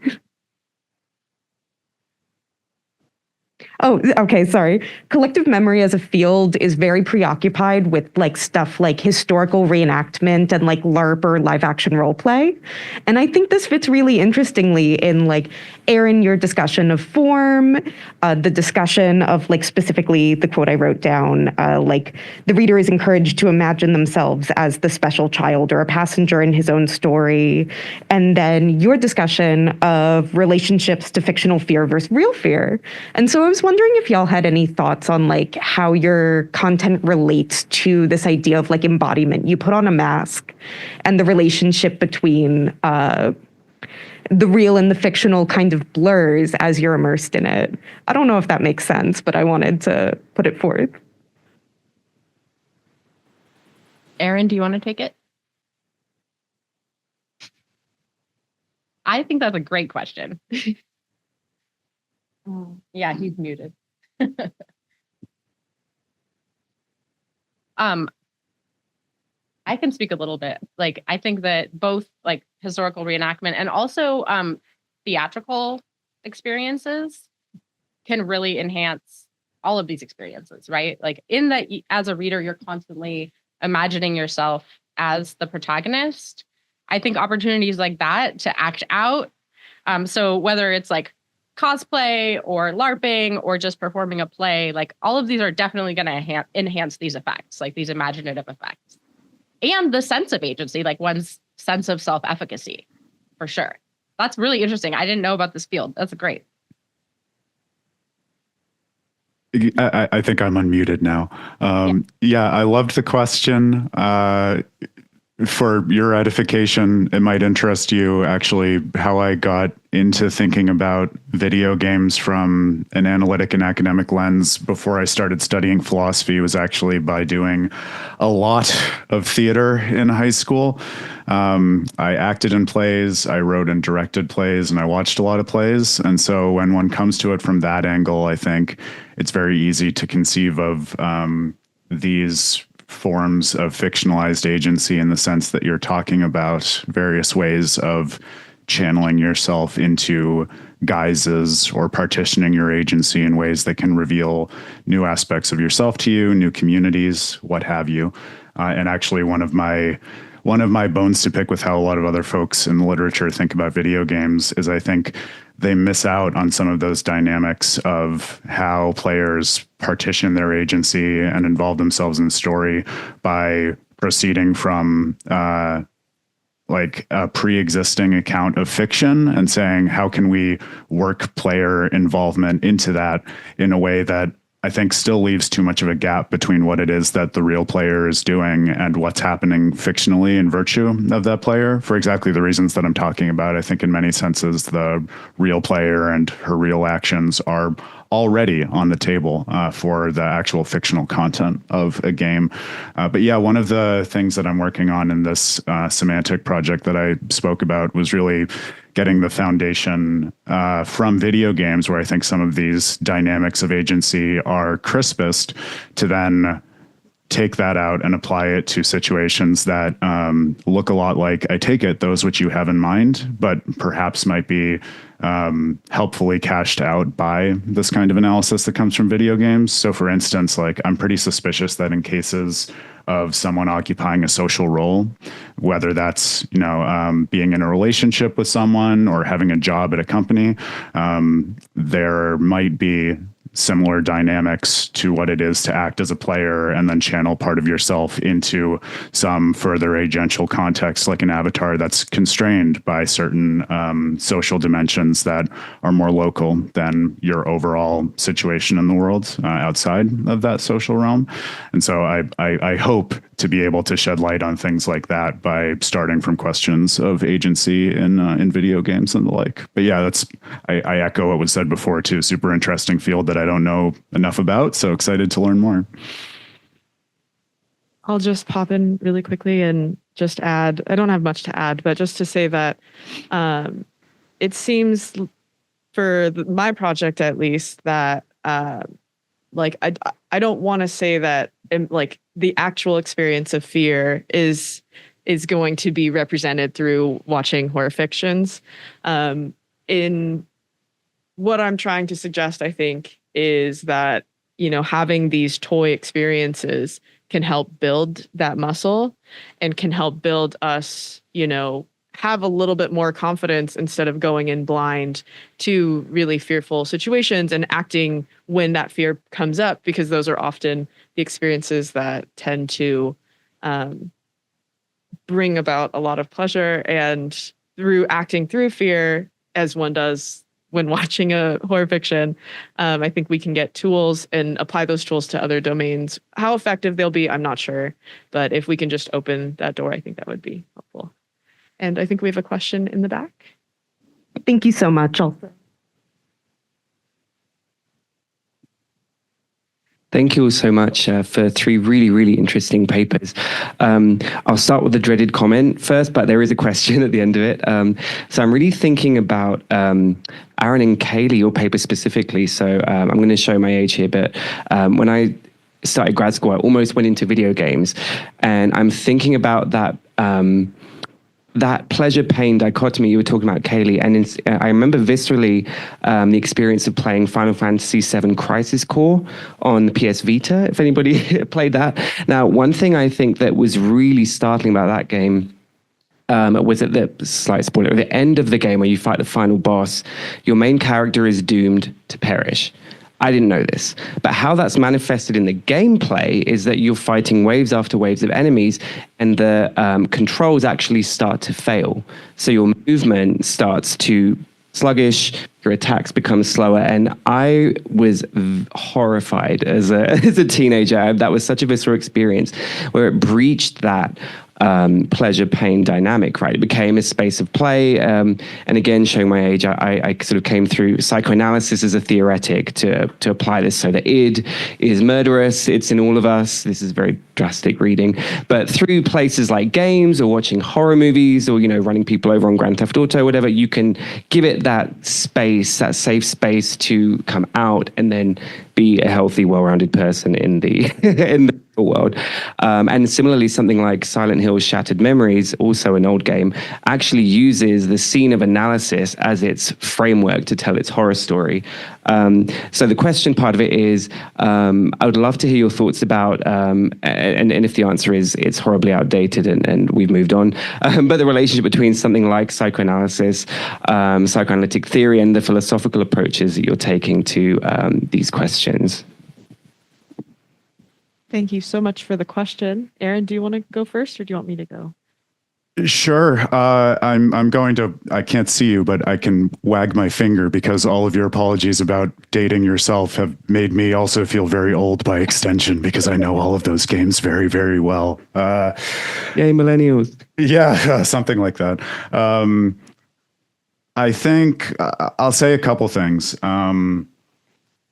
Oh, okay, sorry. Collective memory as a field is very preoccupied with like stuff like historical reenactment and like LARP or live action role play. And I think this fits really interestingly in like, Erin, your discussion of form, the discussion of like specifically the quote I wrote down, like the reader is encouraged to imagine themselves as the special child or a passenger in his own story. And then your discussion of relationships to fictional fear versus real fear. And so I was wondering if y'all had any thoughts on like how your content relates to this idea of like embodiment. You put on a mask and the relationship between the real and the fictional kind of blurs as you're immersed in it. I don't know if that makes sense, but I wanted to put it forth. Erin, do you want to take it? I think that's a great question. Yeah, he's muted. I can speak a little bit. Like, I think that both like historical reenactment and also theatrical experiences can really enhance all of these experiences, right? Like in that, as a reader, you're constantly imagining yourself as the protagonist. I think opportunities like that to act out. So whether it's like cosplay or LARPing or just performing a play, like all of these are definitely going to enhance these effects, like these imaginative effects. And the sense of agency, like one's sense of self-efficacy, for sure. That's really interesting. I didn't know about this field. That's great. I think I'm unmuted now. Yeah, I loved the question. For your edification, it might interest you actually how I got into thinking about video games from an analytic and academic lens before I started studying philosophy was actually by doing a lot of theater in high school. I acted in plays, I wrote and directed plays, and I watched a lot of plays. And so when one comes to it from that angle, I think it's very easy to conceive of these forms of fictionalized agency in the sense that you're talking about various ways of channeling yourself into guises or partitioning your agency in ways that can reveal new aspects of yourself to you, new communities, what have you. And actually, one of my bones to pick with how a lot of other folks in the literature think about video games is I think they miss out on some of those dynamics of how players partition their agency and involve themselves in the story by proceeding from like a pre-existing account of fiction and saying, how can we work player involvement into that in a way that I think still leaves too much of a gap between what it is that the real player is doing and what's happening fictionally in virtue of that player, for exactly the reasons that I'm talking about. I think in many senses, the real player and her real actions are already on the table for the actual fictional content of a game. But yeah, one of the things that I'm working on in this semantic project that I spoke about was really getting the foundation from video games, where I think some of these dynamics of agency are crispest, to then take that out and apply it to situations that look a lot like, I take it, those which you have in mind, but perhaps might be helpfully cashed out by this kind of analysis that comes from video games. So for instance, like, I'm pretty suspicious that in cases of someone occupying a social role, whether that's, being in a relationship with someone or having a job at a company, there might be similar dynamics to what it is to act as a player and then channel part of yourself into some further agential context, like an avatar that's constrained by certain social dimensions that are more local than your overall situation in the world outside of that social realm. And so I hope to be able to shed light on things like that by starting from questions of agency in video games and the like. But yeah, I echo what was said before too. Super interesting field that I don't know enough about. So excited to learn more. I'll just pop in really quickly and just add, I don't have much to add, but just to say that it seems for my project, at least, that I don't want to say that like the actual experience of fear is going to be represented through watching horror fictions. In what I'm trying to suggest, I think, is that, having these toy experiences can help build that muscle and can help build us, have a little bit more confidence instead of going in blind to really fearful situations and acting when that fear comes up, because those are often the experiences that tend to bring about a lot of pleasure. And through acting through fear, as one does when watching a horror fiction, I think we can get tools and apply those tools to other domains. How effective they'll be, I'm not sure. But if we can just open that door, I think that would be helpful. And I think we have a question in the back. Thank you so much. Thank you all so much for 3 really, really interesting papers. I'll start with the dreaded comment first, but there is a question at the end of it. So I'm really thinking about Aaron and Kaylee, your paper specifically. So I'm going to show my age here, but when I started grad school, I almost went into video games. And I'm thinking about that pleasure-pain dichotomy you were talking about, Kaylee, and I remember viscerally the experience of playing Final Fantasy VII Crisis Core on the PS Vita, if anybody played that. Now, one thing I think that was really startling about that game was at the, slight spoiler, at the end of the game where you fight the final boss, your main character is doomed to perish. I didn't know this, but how that's manifested in the gameplay is that you're fighting waves after waves of enemies, and the controls actually start to fail. So your movement starts to sluggish, your attacks become slower, and I was horrified as a teenager. That was such a visceral experience where it breached that pleasure pain dynamic, right? It became a space of play. And again, showing my age, I sort of came through psychoanalysis as a theoretic to apply this. So the id is murderous. It's in all of us. This is very drastic reading, but through places like games or watching horror movies or, running people over on Grand Theft Auto, whatever, you can give it that space, that safe space to come out and then be a healthy, well-rounded person in the world. And similarly, something like Silent Hill's Shattered Memories, also an old game, actually uses the scene of analysis as its framework to tell its horror story. So the question part of it is, I would love to hear your thoughts about, and if the answer is it's horribly outdated and we've moved on, but the relationship between something like psychoanalysis, psychoanalytic theory, and the philosophical approaches that you're taking to these questions. Thank you so much for the question. Aaron, do you want to go first or do you want me to go? Sure. I'm going to, I can't see you, but I can wag my finger because all of your apologies about dating yourself have made me also feel very old by extension because I know all of those games very, very well. Yay, millennials. Yeah, something like that. I think I'll say a couple things.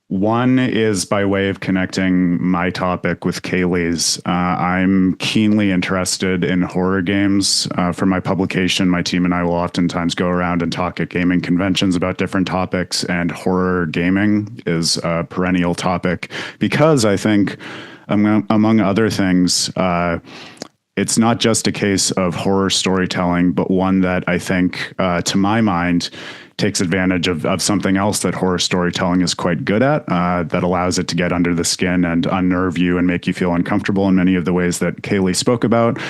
One is by way of connecting my topic with Kaylee's. I'm keenly interested in horror games. For my publication, my team and I will oftentimes go around and talk at gaming conventions about different topics, and horror gaming is a perennial topic because I think, among other things, it's not just a case of horror storytelling, but one that I think, to my mind, takes advantage of something else that horror storytelling is quite good at, that allows it to get under the skin and unnerve you and make you feel uncomfortable in many of the ways that Kaylee spoke about,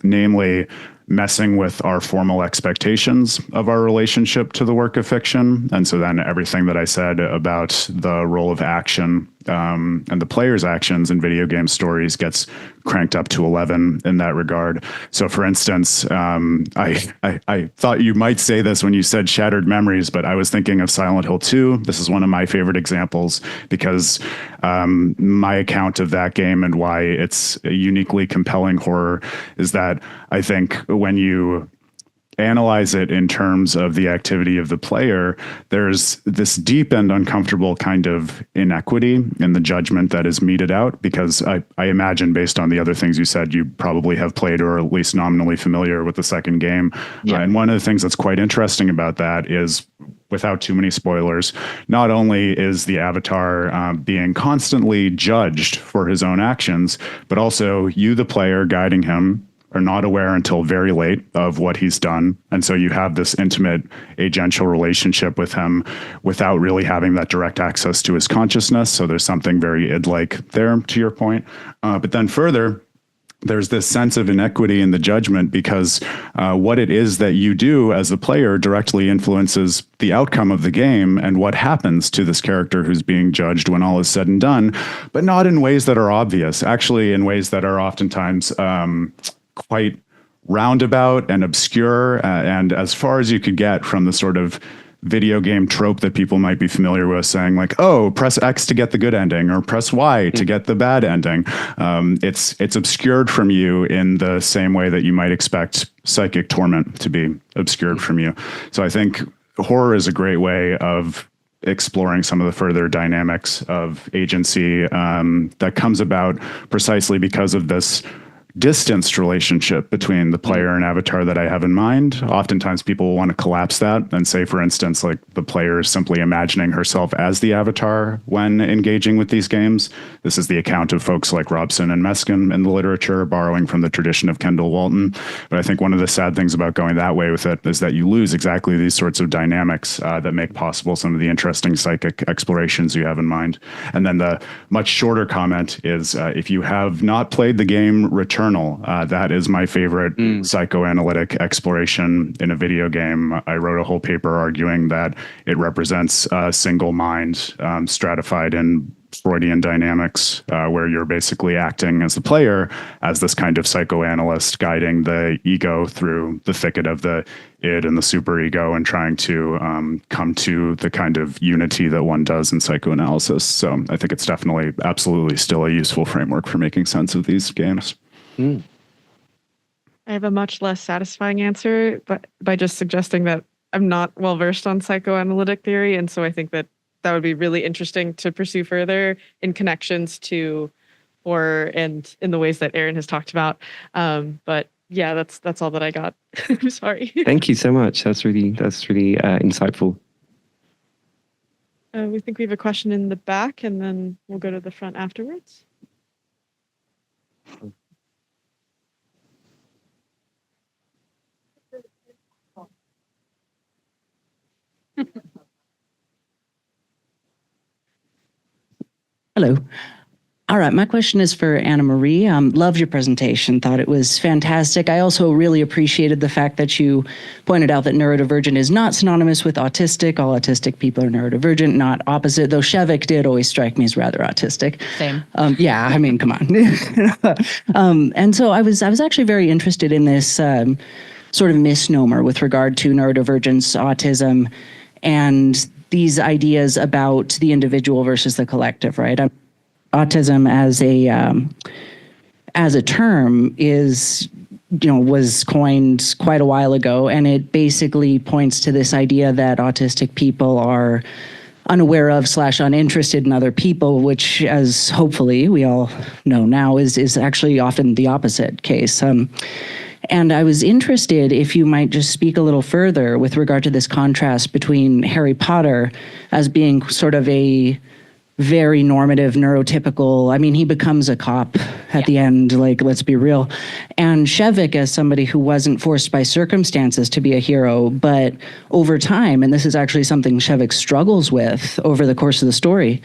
namely messing with our formal expectations of our relationship to the work of fiction. And so then everything that I said about the role of action and the player's actions in video game stories gets cranked up to 11 in that regard. So for instance, I thought you might say this when you said Shattered Memories, but I was thinking of Silent Hill 2. This is one of my favorite examples because my account of that game and why it's a uniquely compelling horror is that I think when you analyze it in terms of the activity of the player, there's this deep and uncomfortable kind of inequity in the judgment that is meted out, because I imagine, based on the other things you said, you probably have played or at least nominally familiar with the second game. Yeah. And one of the things that's quite interesting about that is, without too many spoilers, not only is the avatar being constantly judged for his own actions, but also you, the player, guiding him, are not aware until very late of what he's done. And so you have this intimate agential relationship with him without really having that direct access to his consciousness. So there's something very id-like there, to your point. But then further, there's this sense of inequity in the judgment because what it is that you do as a player directly influences the outcome of the game and what happens to this character who's being judged when all is said and done, but not in ways that are obvious, actually in ways that are oftentimes quite roundabout and obscure, and as far as you could get from the sort of video game trope that people might be familiar with, saying like, oh, press X to get the good ending or press Y to get the bad ending. It's obscured from you in the same way that you might expect psychic torment to be obscured from you. So I think horror is a great way of exploring some of the further dynamics of agency that comes about precisely because of this distanced relationship between the player and avatar that I have in mind. Oftentimes people will want to collapse that and say, for instance, like the player is simply imagining herself as the avatar when engaging with these games. This is the account of folks like Robson and Meskin in the literature, borrowing from the tradition of Kendall Walton. But I think one of the sad things about going that way with it is that you lose exactly these sorts of dynamics that make possible some of the interesting psychic explorations you have in mind. And then the much shorter comment is if you have not played the game Return, that is my favorite psychoanalytic exploration in a video game. I wrote a whole paper arguing that it represents a single mind stratified in Freudian dynamics, where you're basically acting as the player, as this kind of psychoanalyst guiding the ego through the thicket of the id and the superego and trying to come to the kind of unity that one does in psychoanalysis. So I think it's definitely, absolutely still a useful framework for making sense of these games. I have a much less satisfying answer, but by just suggesting that I'm not well versed on psychoanalytic theory, and so I think that would be really interesting to pursue further in connections to horror and in the ways that Aaron has talked about. But yeah, that's all that I got. I'm sorry. Thank you so much. That's really insightful. We think we have a question in the back, and then we'll go to the front afterwards. Hello. All right, my question is for Anna Marie. Loved your presentation, thought it was fantastic. I also really appreciated the fact that you pointed out that neurodivergent is not synonymous with autistic. All autistic people are neurodivergent, not opposite, though Shevik did always strike me as rather autistic. Same. Yeah, I mean, come on. And so I was actually very interested in this sort of misnomer with regard to neurodivergence, autism, and these ideas about the individual versus the collective, right? Autism as a term is, was coined quite a while ago, and it basically points to this idea that autistic people are unaware of / uninterested in other people, which, as hopefully we all know now, is actually often the opposite case. And I was interested if you might just speak a little further with regard to this contrast between Harry Potter as being sort of a very normative, neurotypical. I mean, he becomes a cop at the end, like, let's be real. And Shevik as somebody who wasn't forced by circumstances to be a hero, but over time, and this is actually something Shevik struggles with over the course of the story,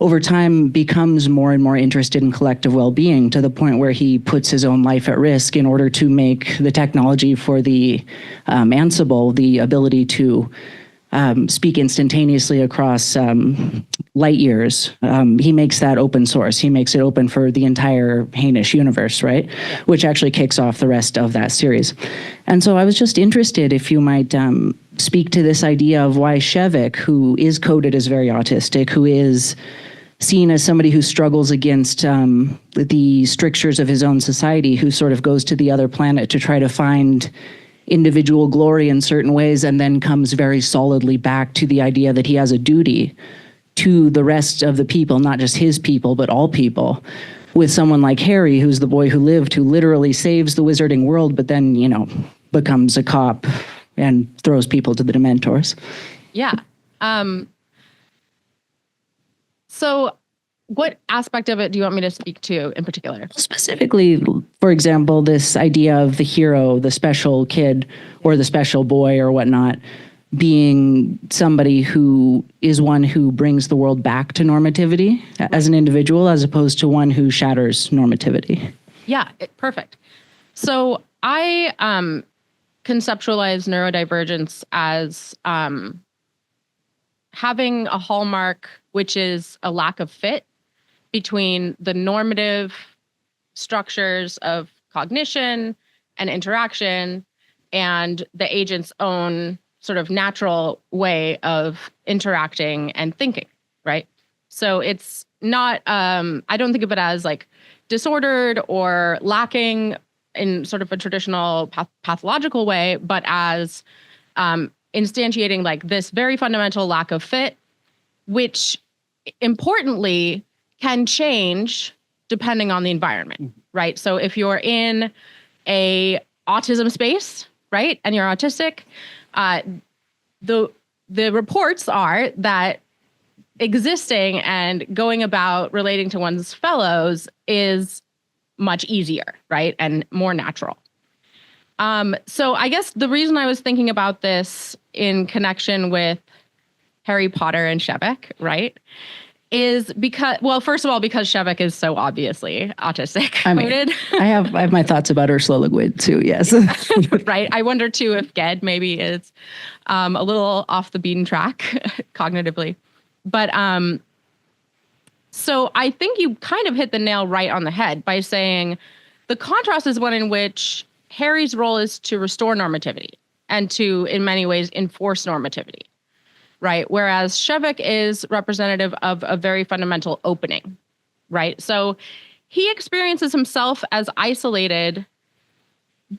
over time becomes more and more interested in collective well-being to the point where he puts his own life at risk in order to make the technology for the Ansible, the ability to speak instantaneously across light years. He makes that open source. He makes it open for the entire Hainish universe, right? Which actually kicks off the rest of that series. And so I was just interested if you might speak to this idea of why Shevik, who is coded as very autistic, who is seen as somebody who struggles against the strictures of his own society, who sort of goes to the other planet to try to find individual glory in certain ways, and then comes very solidly back to the idea that he has a duty to the rest of the people, not just his people, but all people, with someone like Harry, who's the boy who lived, who literally saves the wizarding world, but then, becomes a cop and throws people to the Dementors. Yeah. So what aspect of it do you want me to speak to in particular? Specifically, for example, this idea of the hero, the special kid or the special boy or whatnot, being somebody who is one who brings the world back to normativity as an individual, as opposed to one who shatters normativity. Yeah, perfect. So I conceptualize neurodivergence as having a hallmark, which is a lack of fit between the normative structures of cognition and interaction and the agent's own sort of natural way of interacting and thinking, right? So it's not, I don't think of it as like disordered or lacking in sort of a traditional pathological way, but as instantiating like this very fundamental lack of fit, which importantly can change depending on the environment, right? So if you're in a autism space, right, and you're autistic, the reports are that existing and going about relating to one's fellows is much easier, right, and more natural. So I guess the reason I was thinking about this in connection with Harry Potter and Shevik, right, is because, well, first of all, because Shevik is so obviously autistic coded. I have my thoughts about Ursula Le Guin too, yes. Right. I wonder too if Ged maybe is a little off the beaten track cognitively. But so I think you kind of hit the nail right on the head by saying the contrast is one in which Harry's role is to restore normativity and to, in many ways, enforce normativity. Right. Whereas Shevik is representative of a very fundamental opening. Right. So he experiences himself as isolated,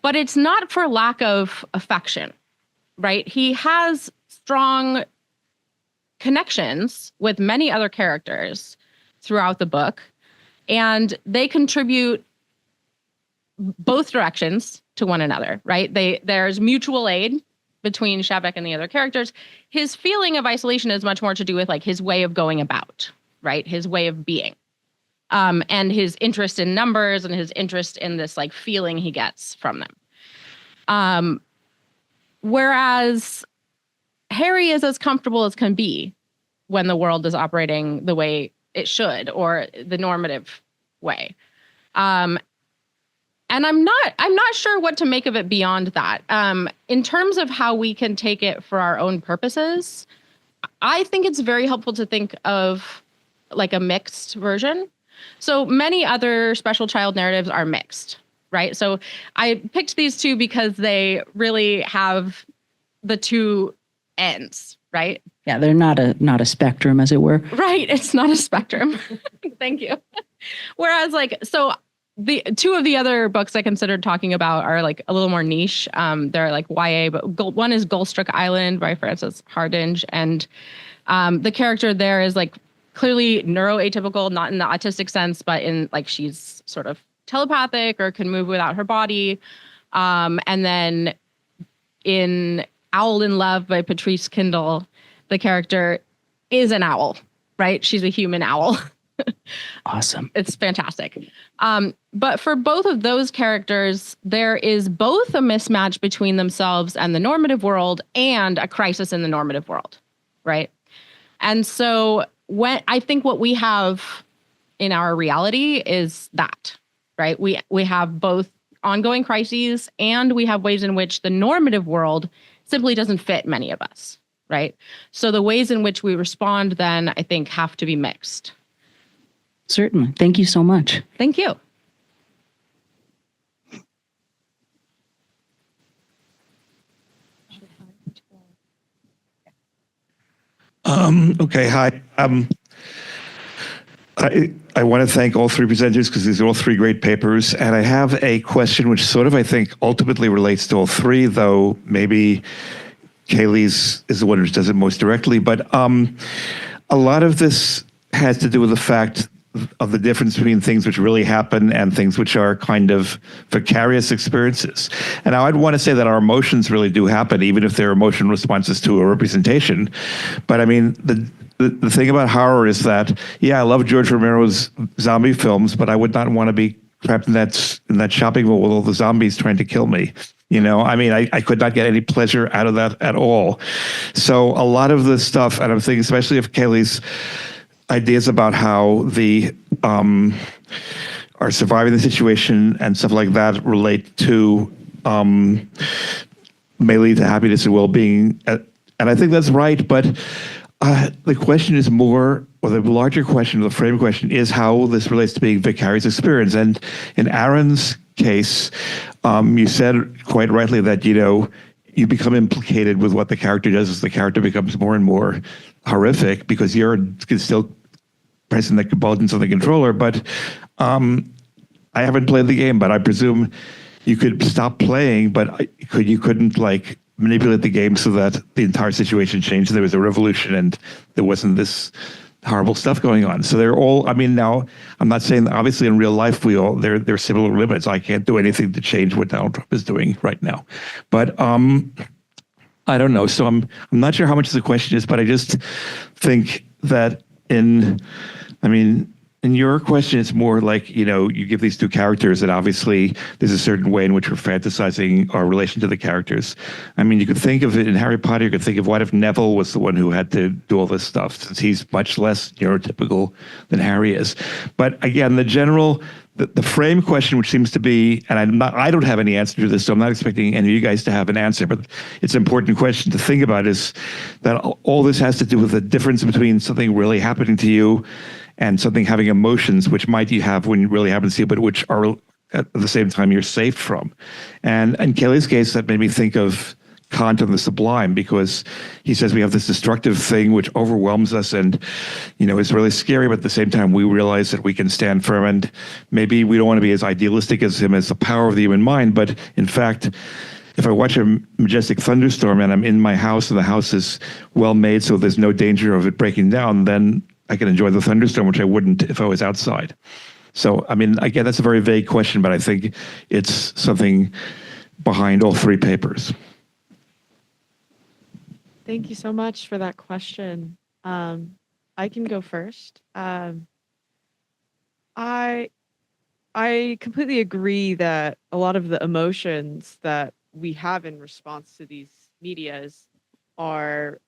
but it's not for lack of affection. Right. He has strong connections with many other characters throughout the book, and they contribute both directions to one another. Right. There's mutual aid between Shevik and the other characters. His feeling of isolation is much more to do with like his way of going about, right? His way of being. and his interest in numbers and his interest in this like feeling he gets from them. Whereas Harry is as comfortable as can be when the world is operating the way it should, or the normative way. And I'm not sure what to make of it beyond that. In terms of how we can take it for our own purposes, I think it's very helpful to think of like a mixed version. So many other special child narratives are mixed, right? So I picked these two because they really have the two ends, right? Yeah, they're not a spectrum, as it were. Right. It's not a spectrum. Thank you. Whereas like, so the two of the other books I considered talking about are like a little more niche. They're like YA, but one is Gullstruck Island by Frances Hardinge. And the character there is like clearly neuroatypical, not in the autistic sense, but in like she's sort of telepathic or can move without her body. And then in Owl in Love by Patrice Kindle, the character is an owl, right? She's a human owl. Awesome. It's fantastic. But for both of those characters, there is both a mismatch between themselves and the normative world and a crisis in the normative world, right? And so when I think what we have in our reality is that, right? We have both ongoing crises and we have ways in which the normative world simply doesn't fit many of us, right? So the ways in which we respond then, I think, have to be mixed. Certainly. Thank you so much. Thank you. Okay, hi. I want to thank all three presenters because these are all three great papers. And I have a question which sort of, I think, ultimately relates to all three, though maybe Kaylee's is the one who does it most directly. But a lot of this has to do with the fact of the difference between things which really happen and things which are kind of vicarious experiences. And now I'd want to say that our emotions really do happen, even if they're emotion responses to a representation. But I mean, the thing about horror is that, yeah, I love George Romero's zombie films, but I would not want to be trapped in that shopping mall with all the zombies trying to kill me. You know, I mean, I could not get any pleasure out of that at all. So a lot of this stuff, and I'm thinking especially of Kaylee's ideas about how the are surviving the situation and stuff like that relate to may lead to happiness and well-being, and I think that's right. But the question is more, or the larger question, the frame question, is how this relates to being vicarious experience. And in Aaron's case, you said quite rightly that you become implicated with what the character does as the character becomes more and more horrific, because you're still pressing the buttons on the controller. But I haven't played the game, but I presume you could stop playing, but you couldn't like manipulate the game so that the entire situation changed. There was a revolution and there wasn't this horrible stuff going on. So they're all, I mean, now I'm not saying that obviously in real life there are similar limits. I can't do anything to change what Donald Trump is doing right now. But I don't know. So I'm not sure how much the question is, but I just think that in your question, it's more like, you give these two characters, and obviously there's a certain way in which we're fantasizing our relation to the characters. I mean, you could think of it in Harry Potter, you could think of what if Neville was the one who had to do all this stuff, since he's much less neurotypical than Harry is. But again, the frame question, which seems to be, and I don't have any answer to this, so I'm not expecting any of you guys to have an answer, but it's an important question to think about, is that all this has to do with the difference between something really happening to you and something having emotions, which might you have when it really happens to you, but which are at the same time you're safe from. And in Kelly's case, that made me think of Kant and the Sublime, because he says we have this destructive thing which overwhelms us and, is really scary, but at the same time we realize that we can stand firm, and maybe we don't want to be as idealistic as him as the power of the human mind, but in fact, if I watch a majestic thunderstorm and I'm in my house and the house is well made so there's no danger of it breaking down, then I can enjoy the thunderstorm, which I wouldn't if I was outside. So, I mean, again, that's a very vague question, but I think it's something behind all three papers. Thank you so much for that question. I can go first. I I completely agree that a lot of the emotions that we have in response to these medias are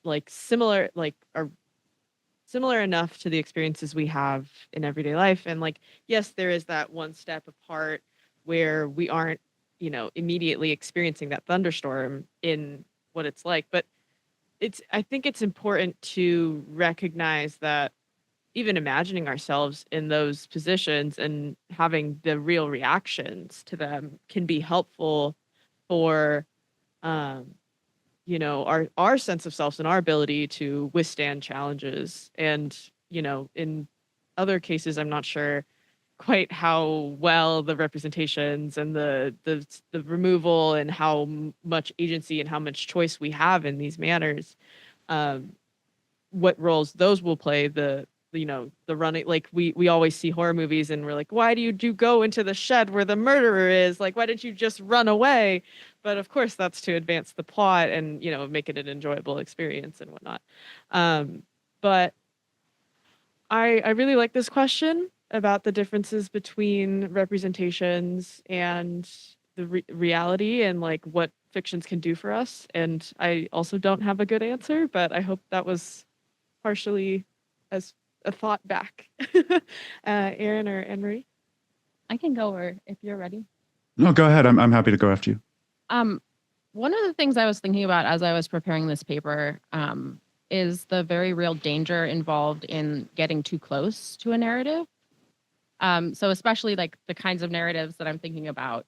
like similar, like are similar enough to the experiences we have in everyday life. And like, yes, there is that one step apart where we aren't, immediately experiencing that thunderstorm in what it's like. But I think it's important to recognize that even imagining ourselves in those positions and having the real reactions to them can be helpful for um our sense of self and our ability to withstand challenges. And in other cases, I'm not sure quite how well the representations and the removal and how much agency and how much choice we have in these manners, um what roles those will play. The running, like we always see horror movies and we're like, why do you go into the shed where the murderer is? Like, why didn't you just run away? But of course that's to advance the plot and make it an enjoyable experience and whatnot. But I really like this question about the differences between representations and the reality and like what fictions can do for us. And I also don't have a good answer, but I hope that was partially as a thought back. Aaron or Anne-Marie? I can go or if you're ready. No, go ahead. I'm happy to go after you. One of the things I was thinking about as I was preparing this paper is the very real danger involved in getting too close to a narrative. So especially like the kinds of narratives that I'm thinking about.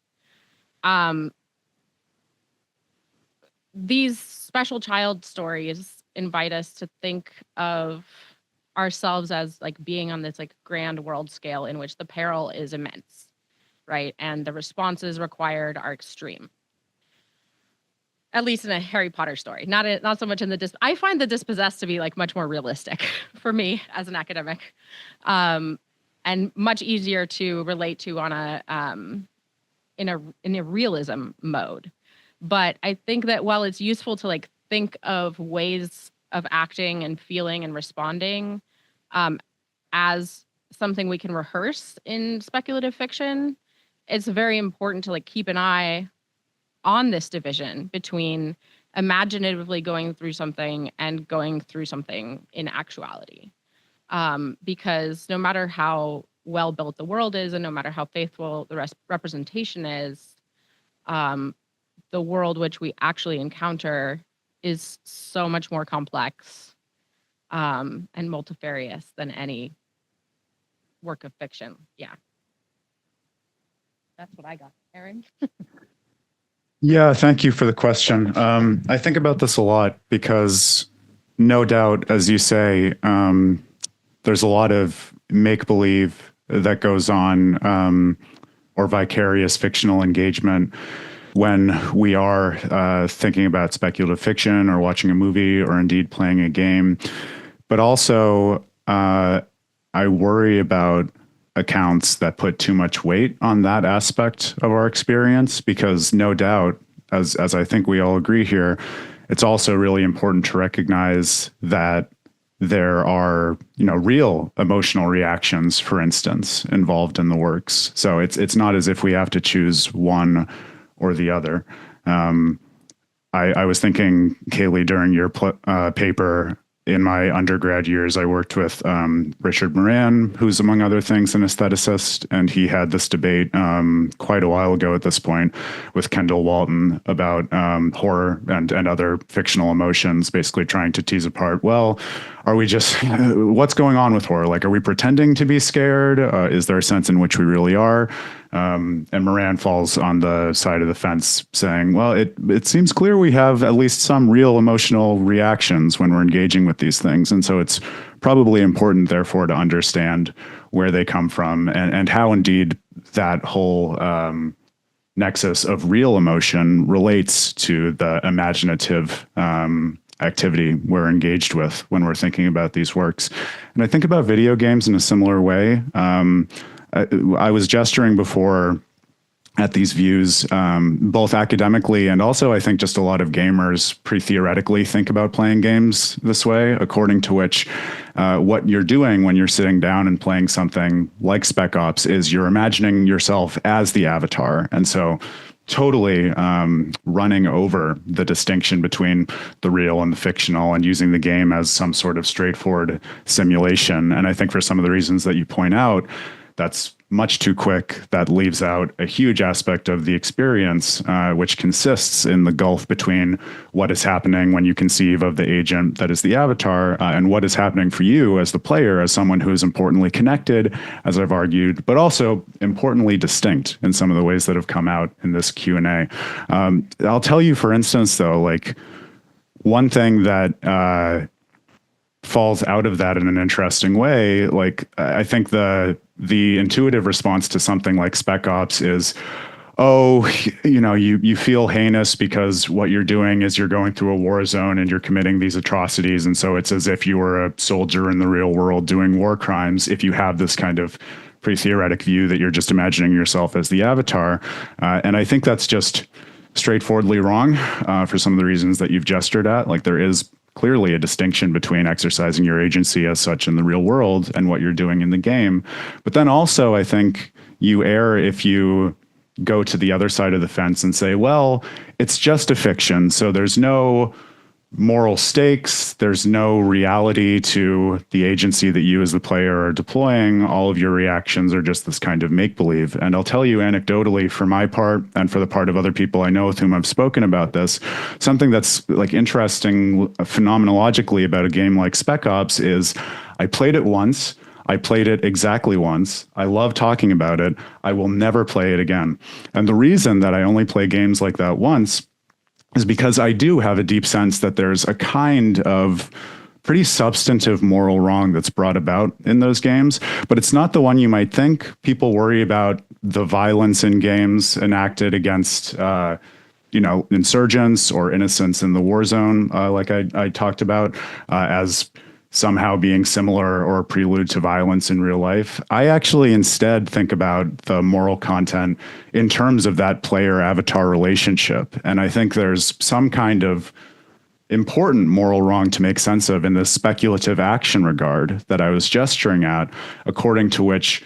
These special child stories invite us to think of ourselves as like being on this like grand world scale in which the peril is immense, right? And the responses required are extreme. At least in a Harry Potter story, not so much in the I find the Dispossessed to be like much more realistic for me as an academic, and much easier to relate to on in a realism mode. But I think that while it's useful to like think of ways of acting and feeling and responding as something we can rehearse in speculative fiction, it's very important to like keep an eye on this division between imaginatively going through something and going through something in actuality. Because no matter how well built the world is and no matter how faithful the representation is, the world which we actually encounter is so much more complex and multifarious than any work of fiction. Yeah. That's what I got. Aaron? Yeah, thank you for the question. I think about this a lot because no doubt, as you say, there's a lot of make-believe that goes on, or vicarious fictional engagement when we are thinking about speculative fiction or watching a movie or indeed playing a game. But also, I worry about accounts that put too much weight on that aspect of our experience, because no doubt, as I think we all agree here, it's also really important to recognize that there are, real emotional reactions, for instance, involved in the works. So it's not as if we have to choose one or the other. I was thinking, Kaylee, during your paper, in my undergrad years, I worked with Richard Moran, who's among other things an aestheticist, and he had this debate quite a while ago at this point with Kendall Walton about horror and other fictional emotions, basically trying to tease apart, well, are we just, what's going on with horror? Like, are we pretending to be scared? Is there a sense in which we really are? And Moran falls on the side of the fence saying, well, it seems clear we have at least some real emotional reactions when we're engaging with these things. And so it's probably important, therefore, to understand where they come from and how indeed that whole nexus of real emotion relates to the imaginative activity we're engaged with when we're thinking about these works. And I think about video games in a similar way. I was gesturing before at these views, both academically and also I think just a lot of gamers pretty theoretically think about playing games this way, according to which what you're doing when you're sitting down and playing something like Spec Ops is you're imagining yourself as the avatar. And so totally running over the distinction between the real and the fictional and using the game as some sort of straightforward simulation. And I think for some of the reasons that you point out, that's much too quick. That leaves out a huge aspect of the experience, which consists in the gulf between what is happening when you conceive of the agent that is the avatar and what is happening for you as the player, as someone who is importantly connected, as I've argued, but also importantly distinct in some of the ways that have come out in this Q&A. I'll tell you, for instance, though, like one thing that falls out of that in an interesting way, like I think the intuitive response to something like Spec Ops is, oh, you feel heinous because what you're doing is you're going through a war zone and you're committing these atrocities. And so it's as if you were a soldier in the real world doing war crimes if you have this kind of pretty theoretic view that you're just imagining yourself as the avatar. And I think that's just straightforwardly wrong for some of the reasons that you've gestured at. Like there is clearly a distinction between exercising your agency as such in the real world and what you're doing in the game. But then also, I think you err if you go to the other side of the fence and say, well, it's just a fiction, so there's no moral stakes, there's no reality to the agency that you as the player are deploying. All of your reactions are just this kind of make-believe. And I'll tell you anecdotally, for my part and for the part of other people I know with whom I've spoken about this, something that's like interesting phenomenologically about a game like Spec Ops is I played it once. I played it exactly once. I love talking about it. I will never play it again. And the reason that I only play games like that once is because I do have a deep sense that there's a kind of pretty substantive moral wrong that's brought about in those games, but it's not the one you might think. People worry about the violence in games enacted against, insurgents or innocents in the war zone, like I talked about, as somehow being similar or a prelude to violence in real life. I actually instead think about the moral content in terms of that player-avatar relationship. And I think there's some kind of important moral wrong to make sense of in this speculative action regard that I was gesturing at, according to which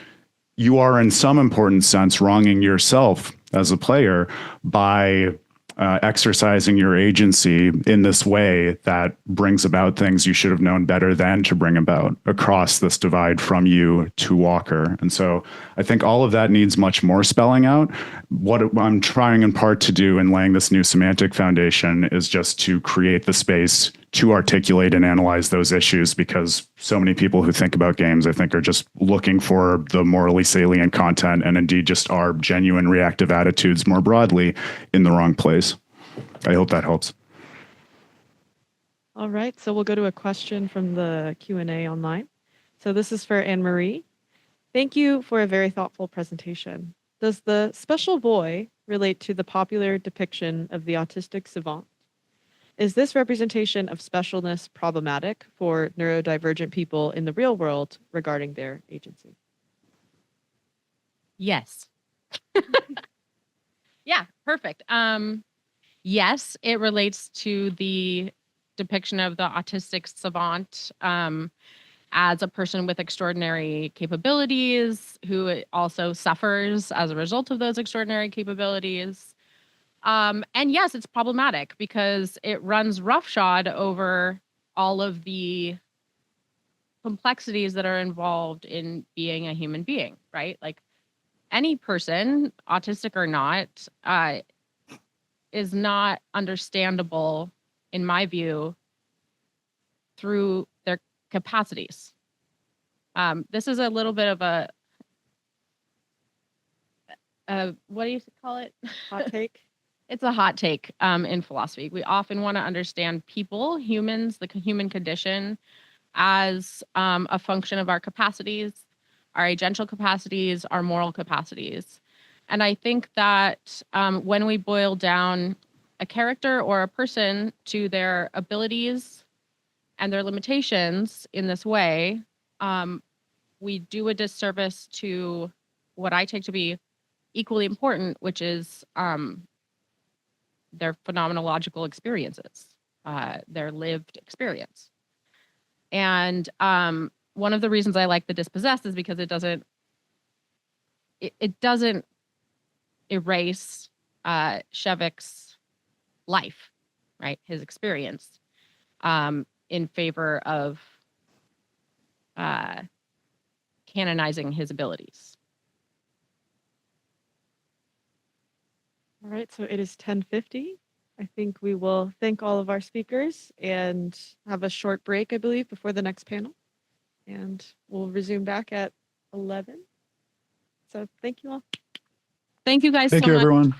you are in some important sense wronging yourself as a player by exercising your agency in this way that brings about things you should have known better than to bring about across this divide from you to Walker. And so I think all of that needs much more spelling out. What I'm trying in part to do in laying this new semantic foundation is just to create the space to articulate and analyze those issues, because so many people who think about games, I think, are just looking for the morally salient content and indeed just our genuine reactive attitudes more broadly in the wrong place. I hope that helps. All right, so we'll go to a question from the Q&A online. So this is for Anne-Marie. Thank you for a very thoughtful presentation. Does the special boy relate to the popular depiction of the autistic savant? Is this representation of specialness problematic for neurodivergent people in the real world regarding their agency? Yes. Yeah, perfect. Yes, it relates to the depiction of the autistic savant as a person with extraordinary capabilities who also suffers as a result of those extraordinary capabilities. And yes, it's problematic because it runs roughshod over all of the complexities that are involved in being a human being, right? Like any person, autistic or not, is not understandable, in my view, through their capacities. This is a little bit of a what do you call it? Hot take? It's a hot take in philosophy. We often want to understand people, humans, the human condition, as a function of our capacities, our agential capacities, our moral capacities. And I think that when we boil down a character or a person to their abilities and their limitations in this way, we do a disservice to what I take to be equally important, which is their phenomenological experiences, their lived experience. And one of the reasons I like The Dispossessed is because it doesn't erase Shevik's life, right? His experience, in favor of canonizing his abilities. All right, so it is 10:50. I think we will thank all of our speakers and have a short break, I believe, before the next panel. And we'll resume back at 11. So thank you all. Thank you guys Thank so you, much. everyone.